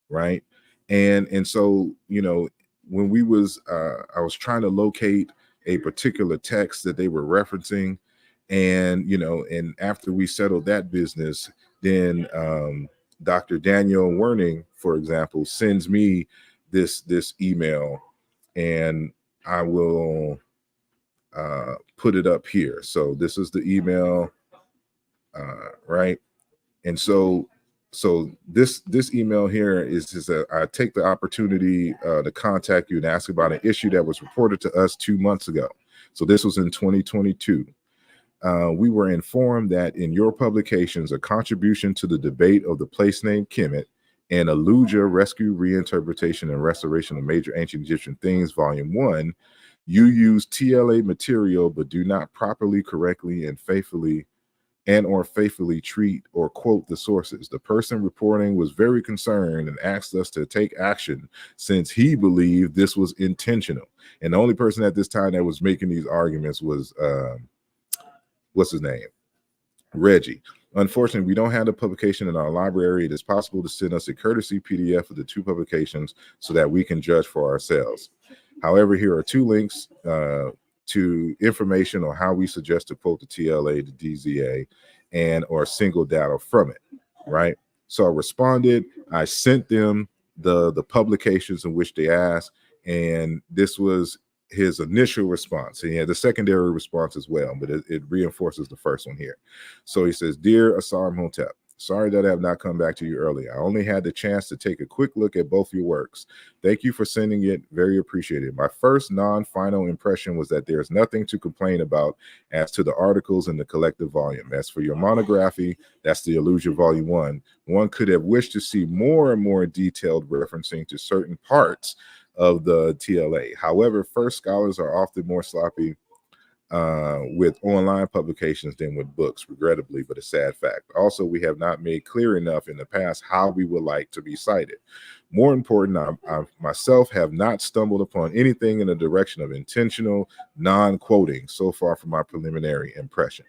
Speaker 2: right? And so, you know, when we was I was trying to locate a particular text that they were referencing, and you know, and after we settled that business, then Dr. Daniel Werning, for example, sends me this email, and I will put it up here. So this is the email, right? And so this email here is that I take the opportunity to contact you and ask about an issue that was reported to us 2 months ago. So this was in 2022. We were informed that in your publications, a contribution to the debate of the place name Kemet and Umoja Rescue, Reinterpretation, and Restoration of Major Ancient Egyptian Things, Volume 1, you use TLA material but do not properly, correctly, and faithfully treat or quote the sources. The person reporting was very concerned and asked us to take action since he believed this was intentional. And the only person at this time that was making these arguments was what's his name? Reggie. Unfortunately, we don't have the publication in our library. It is possible to send us a courtesy PDF of the 2 publications so that we can judge for ourselves. However, here are 2 links to information on how we suggest to quote the TLA, the DZA, and or single data from it, right? So I responded. I sent them the publications in which they asked, and this was his initial response. And he had the secondary response as well, but it reinforces the first one here. So he says, "Dear asarimhotep, sorry that I have not come back to you earlier. I only had the chance to take a quick look at both your works. Thank you for sending it. Very appreciated. My first non-final impression was that there's nothing to complain about as to the articles in the collective volume. As for your monography, that's the Umoja Volume 1, one could have wished to see more and more detailed referencing to certain parts of the TLA. However, first scholars are often more sloppy with online publications than with books, regrettably, but a sad fact. Also, we have not made clear enough in the past how we would like to be cited. More important, I myself have not stumbled upon anything in the direction of intentional non-quoting so far from my preliminary impression."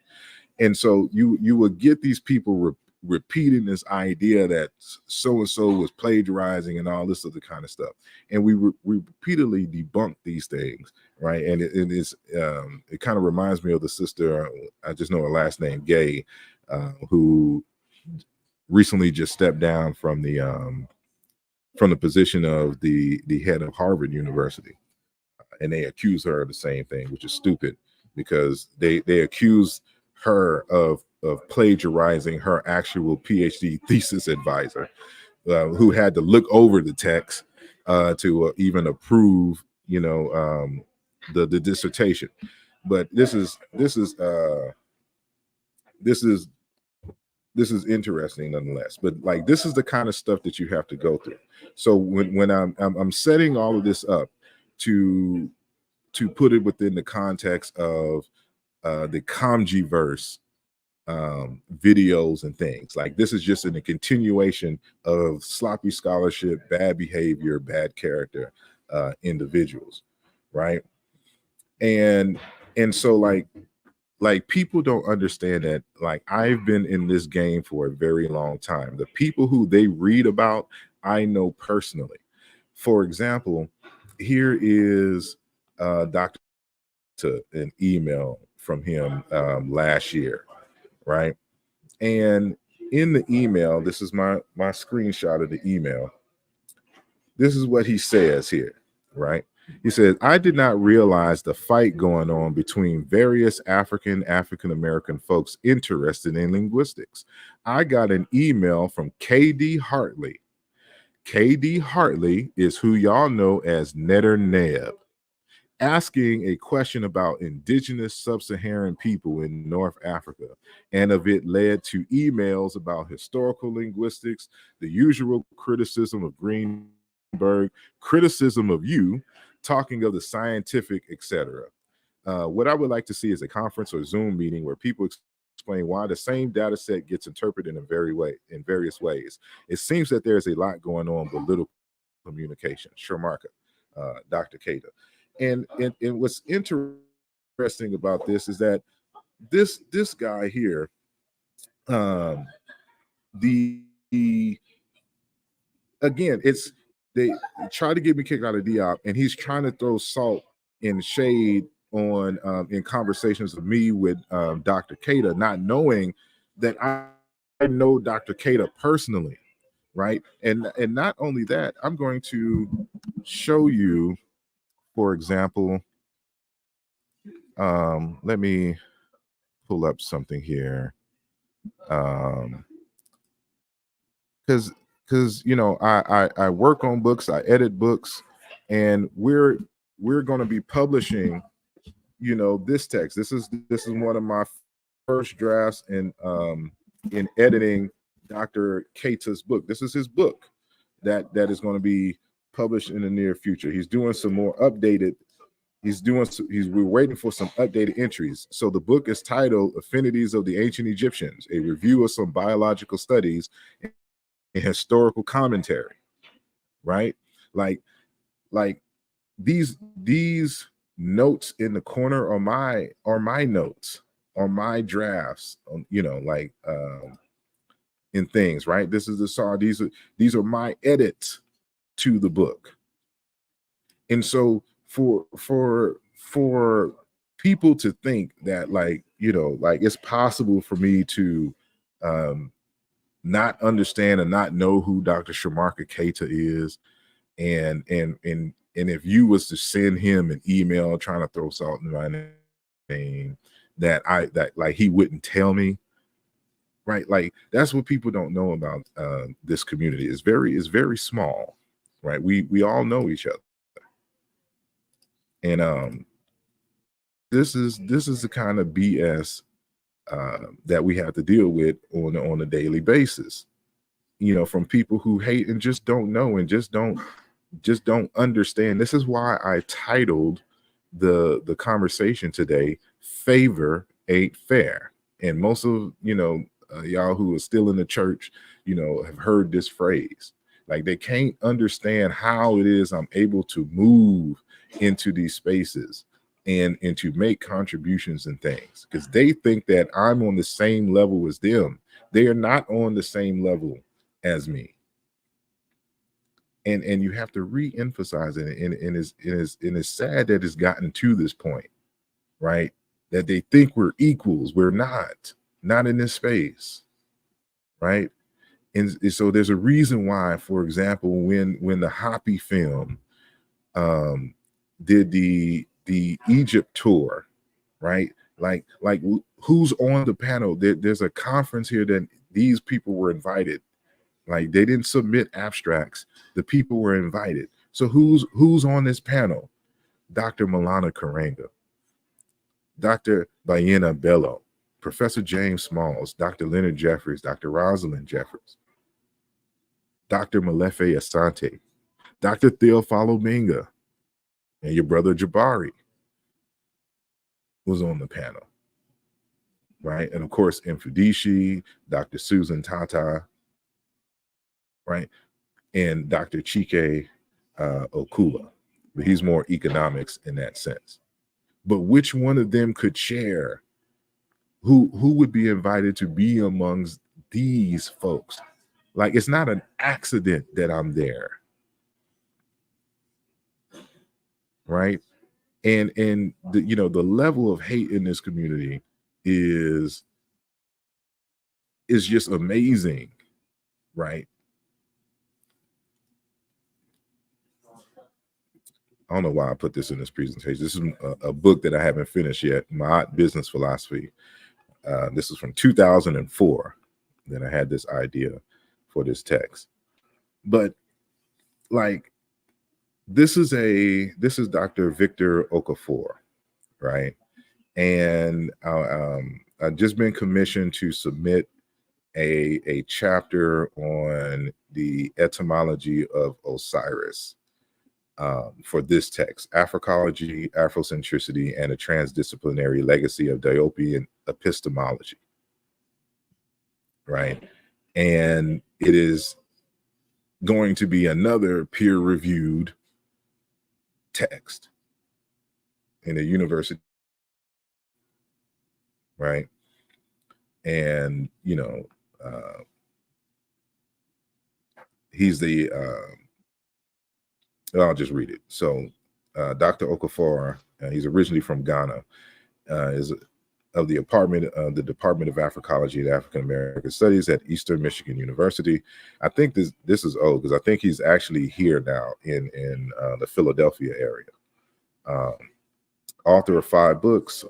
Speaker 2: And so you would get these people repeating this idea that so and so was plagiarizing and all this other kind of stuff, and we repeatedly debunk these things, right? And it kind of reminds me of the sister, I just know her last name, Gay, who recently just stepped down from the position of the head of Harvard University, and they accuse her of the same thing, which is stupid, because they accuse her of plagiarizing her actual PhD thesis advisor, who had to look over the text to even approve, the dissertation. But this is interesting nonetheless. But like, this is the kind of stuff that you have to go through. So when I'm setting all of this up to put it within the context of the Kamjiverse videos and things, like, this is just in a continuation of sloppy scholarship, bad behavior, bad character individuals, right? And so like people don't understand that, like, I've been in this game for a very long time. The people who they read about, I know personally. For example, here is Dr. to an email from him last year, right? And in the email, this is my screenshot of the email. This is what he says here, right? He says, I did not realize the fight going on between various African-American folks interested in linguistics. I got an email from KD Hartley. KD Hartley is who y'all know as Netter Neb, asking a question about indigenous sub-Saharan people in North Africa, and of it led to emails about historical linguistics, the usual criticism of Greenberg, criticism of you, talking of the scientific, etc. What I would like to see is a conference or Zoom meeting where people explain why the same data set gets interpreted in various ways. It seems that there's a lot going on, but little communication. Sharmarka, Dr. Keita. And what's interesting about this is that this guy here, again, it's, they try to get me kicked out of Diop, and he's trying to throw salt and shade on in conversations with me with Dr. Keita, not knowing that I know Dr. Keita personally, right? And not only that, I'm going to show you, for example, let me pull up something here, because I work on books, I edit books, and we're going to be publishing this text. This is one of my first drafts in editing Dr. Keita's book. This is his book that is going to be published in the near future. He's doing some more updated. We're waiting for some updated entries. So the book is titled Affinities of the Ancient Egyptians, a review of some biological studies and historical commentary, right? Like these notes in the corner are my notes, are my drafts, in things, right? This is the saw. These are my edits to the book. And so for people to think that, like, it's possible for me to not understand and not know who Dr. Sharmarka Keita is, and if you was to send him an email trying to throw salt in my name, that like he wouldn't tell me, right? Like, that's what people don't know about this community. It's very small, right? We all know each other. And this is the kind of BS that we have to deal with on a daily basis, from people who hate and just don't know and just don't understand. This is why I titled the conversation today, Favor Ain't Fair. And most of y'all who are still in the church, have heard this phrase. Like, they can't understand how it is I'm able to move into these spaces and to make contributions and things, because they think that I'm on the same level as them. They are not on the same level as me. And you have to re-emphasize it. And it's sad that it's gotten to this point, right? That they think we're equals. We're not in this space, right? And so there's a reason why, for example, when the Hoppy film did the Egypt tour, right? Like who's on the panel? There's a conference here that these people were invited. Like, they didn't submit abstracts. The people were invited. So who's on this panel? Dr. Milana Karenga, Dr. Bayena Bello, Professor James Smalls, Dr. Leonard Jeffries, Dr. Rosalind Jeffries, Dr. Malefe Asante, Dr. Theophilo Minga, and your brother Jabari was on the panel, right? And of course, Mfudishi, Dr. Susan Tata, right? And Dr. Chike Okula, but he's more economics in that sense. But which one of them could share? Who would be invited to be amongst these folks? Like, it's not an accident that I'm there, right? And the, you know, the level of hate in this community is just amazing, right? I don't know why I put this in this presentation. This is a book that I haven't finished yet, My Business Philosophy. This is from 2004 that I had this idea for this text. But like, this is Dr. Victor Okafor, right? And I've just been commissioned to submit a chapter on the etymology of Osiris for this text: Africology, Afrocentricity, and a Transdisciplinary Legacy of Diopian Epistemology, right? And it is going to be another peer-reviewed text in a university, right? And, you know, he's the I'll just read it. So Dr. Okafor, he's originally from Ghana, is of the Department of Africology and African American Studies at Eastern Michigan University. I think this is old, because I think he's actually here now in the Philadelphia area. Author of 5 books,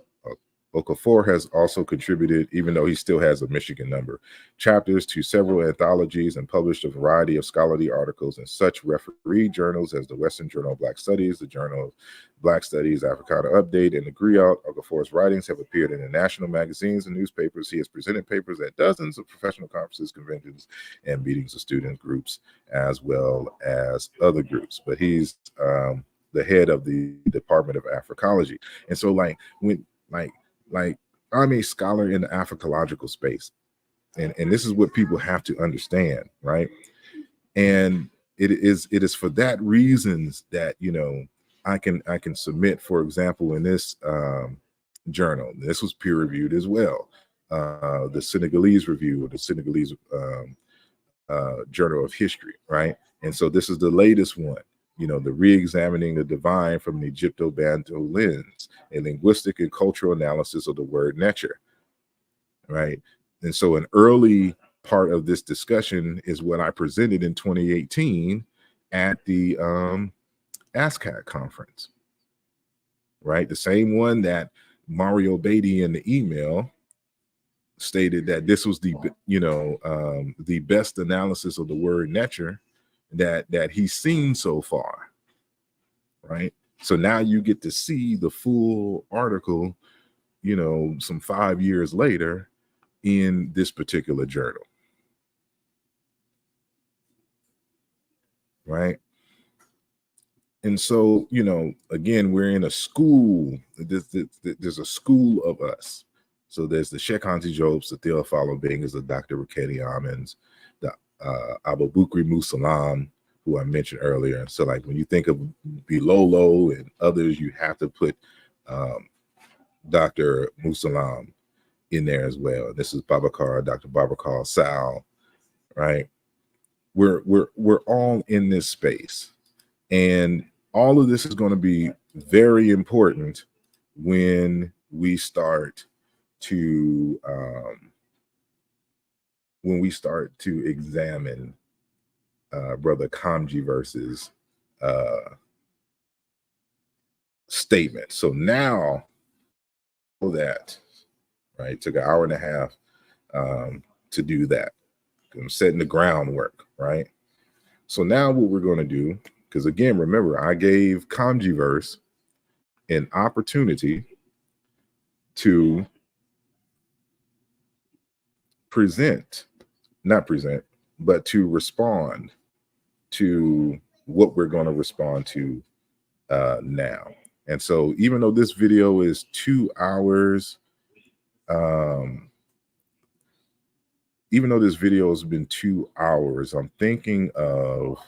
Speaker 2: Okafor has also contributed, even though he still has a Michigan number, chapters to several anthologies and published a variety of scholarly articles in such referee journals as the Western Journal of Black Studies, the Journal of Black Studies, Africana Update, and the Griot. Okafor's writings have appeared in national magazines and newspapers. He has presented papers at dozens of professional conferences, conventions, and meetings of student groups, as well as other groups. But he's the head of the Department of Africology. And so, I'm a scholar in the Africological space, and this is what people have to understand, right? And it is for that reasons that, you know, I can submit, for example, in this journal. This was peer reviewed as well, the Senegalese Review, or the Senegalese Journal of History, right? And so this is the latest one. You know, the Re-examining the Divine from an Egypto-Bantu Lens, a linguistic and cultural analysis of the word nature, right? And so an early part of this discussion is what I presented in 2018 at the ASCAC conference, right? The same one that Mario Beatty in the email stated that this was the, you know, the best analysis of the word nature that he's seen so far, right? So now you get to see the full article, you know, some 5 years later in this particular journal, right? And so, you know, again, we're in a school. There's a school of us. So there's the Sheikh Hansi Jobs, the Theophilo Bingas, the Dr. Raketi Amens, the Abubakar Musalam, who I mentioned earlier. So like when you think of Bilolo and others, you have to put Dr. Musalam in there as well. This is Babacar, Dr. Babacar, Sal, right? We're all in this space, and all of this is going to be very important when we start to examine Brother Kamjiverse's statement. So now that, right, took an hour and a half to do that. I'm setting the groundwork, right? So now what we're going to do, because again, remember, I gave Kamjiverse an opportunity to not present, but to respond to what we're going to respond to now. And so even though this video is 2 hours, even though this video has been 2 hours, I'm thinking of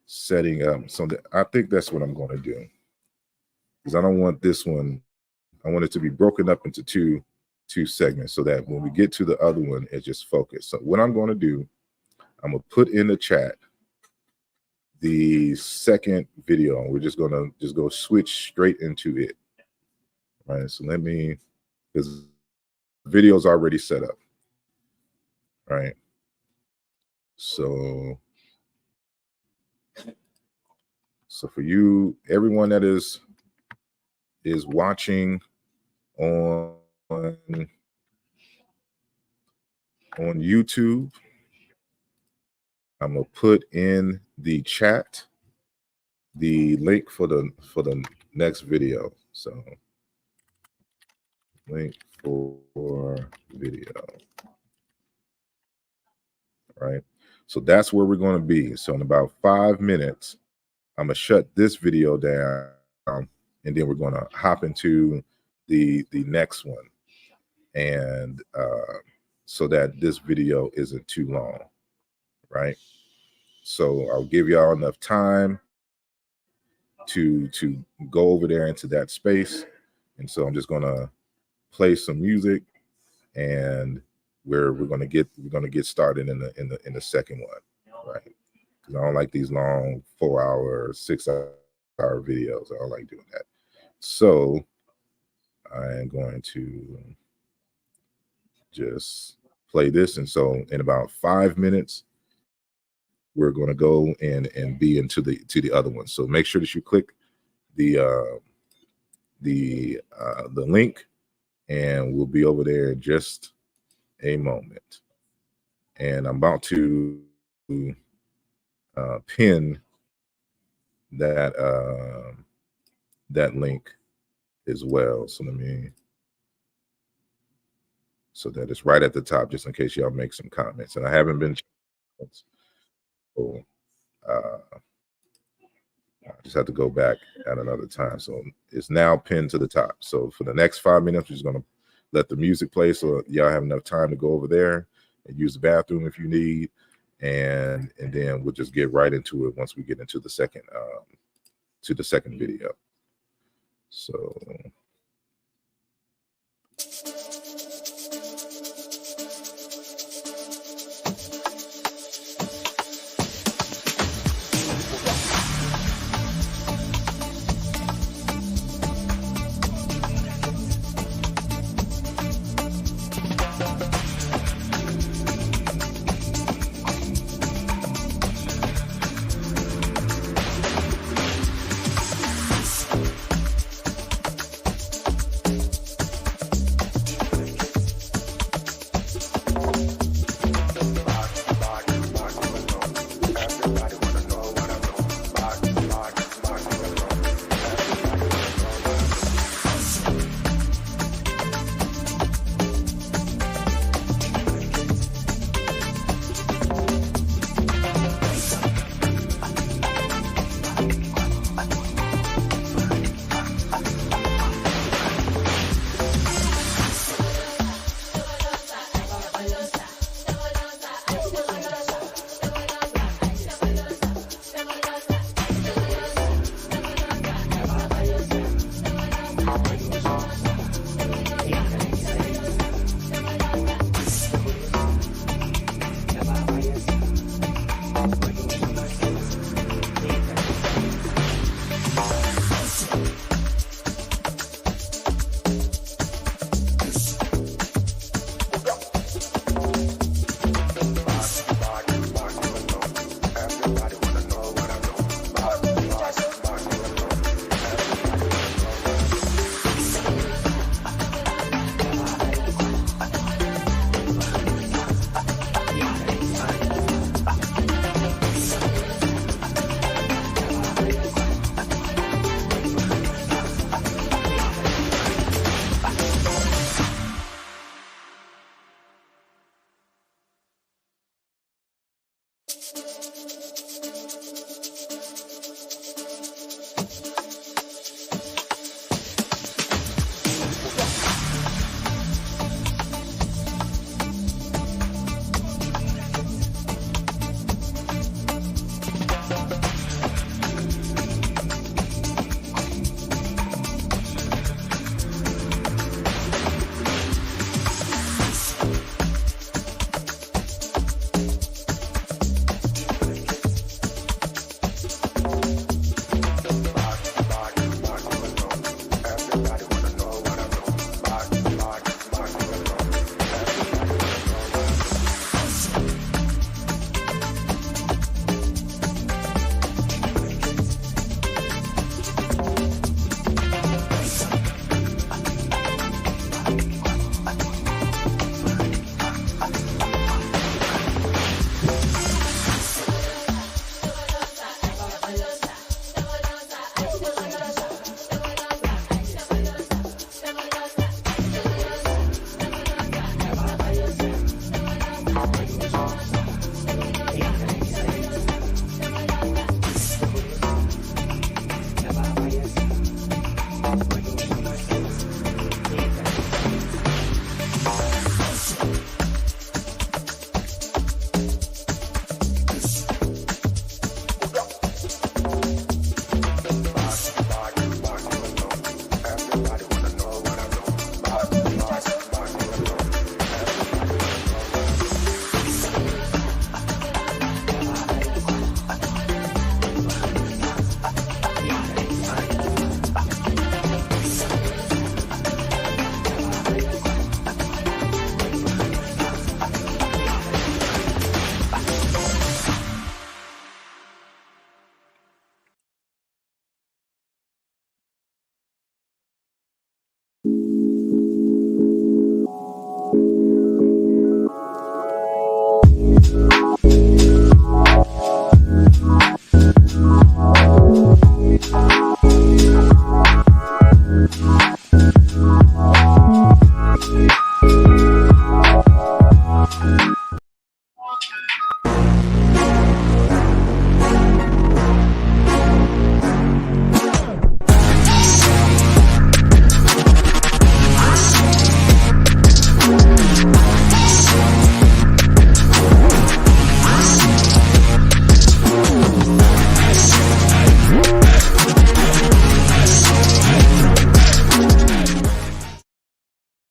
Speaker 2: setting up something. I think that's what I'm going to do, because I don't want this one. I want it to be broken up into two segments, so that when we get to the other one, it's just focused. So what I'm going to do, I'm going to put in the chat the second video, and we're just going to go switch straight into it. Right. So let me, because the video's already set up. Right. So for you, everyone that is watching on YouTube, I'm gonna put in the chat the link for the next video. So link for video. Right. So that's where we're going to be. So in about 5 minutes, I'm gonna shut this video down, and then we're going to hop into the next one, and so that this video isn't too long, right? So I'll give y'all enough time to go over there into that space. And so I'm just gonna play some music, and we're gonna get started in the second one, right? Because I don't like these long 4-hour, 6-hour videos. I don't like doing that. So I am going to just play this, and so in about 5 minutes, we're going to go in and be into the other one. So make sure that you click the link, and we'll be over there in just a moment. And I'm about to pin that link as well. So so that it's right at the top, just in case y'all make some comments. And I haven't been. So I just have to go back at another time. So it's now pinned to the top. So for the next 5 minutes, we're just going to let the music play, so y'all have enough time to go over there and use the bathroom if you need, and then we'll just get right into it once we get into the second video. So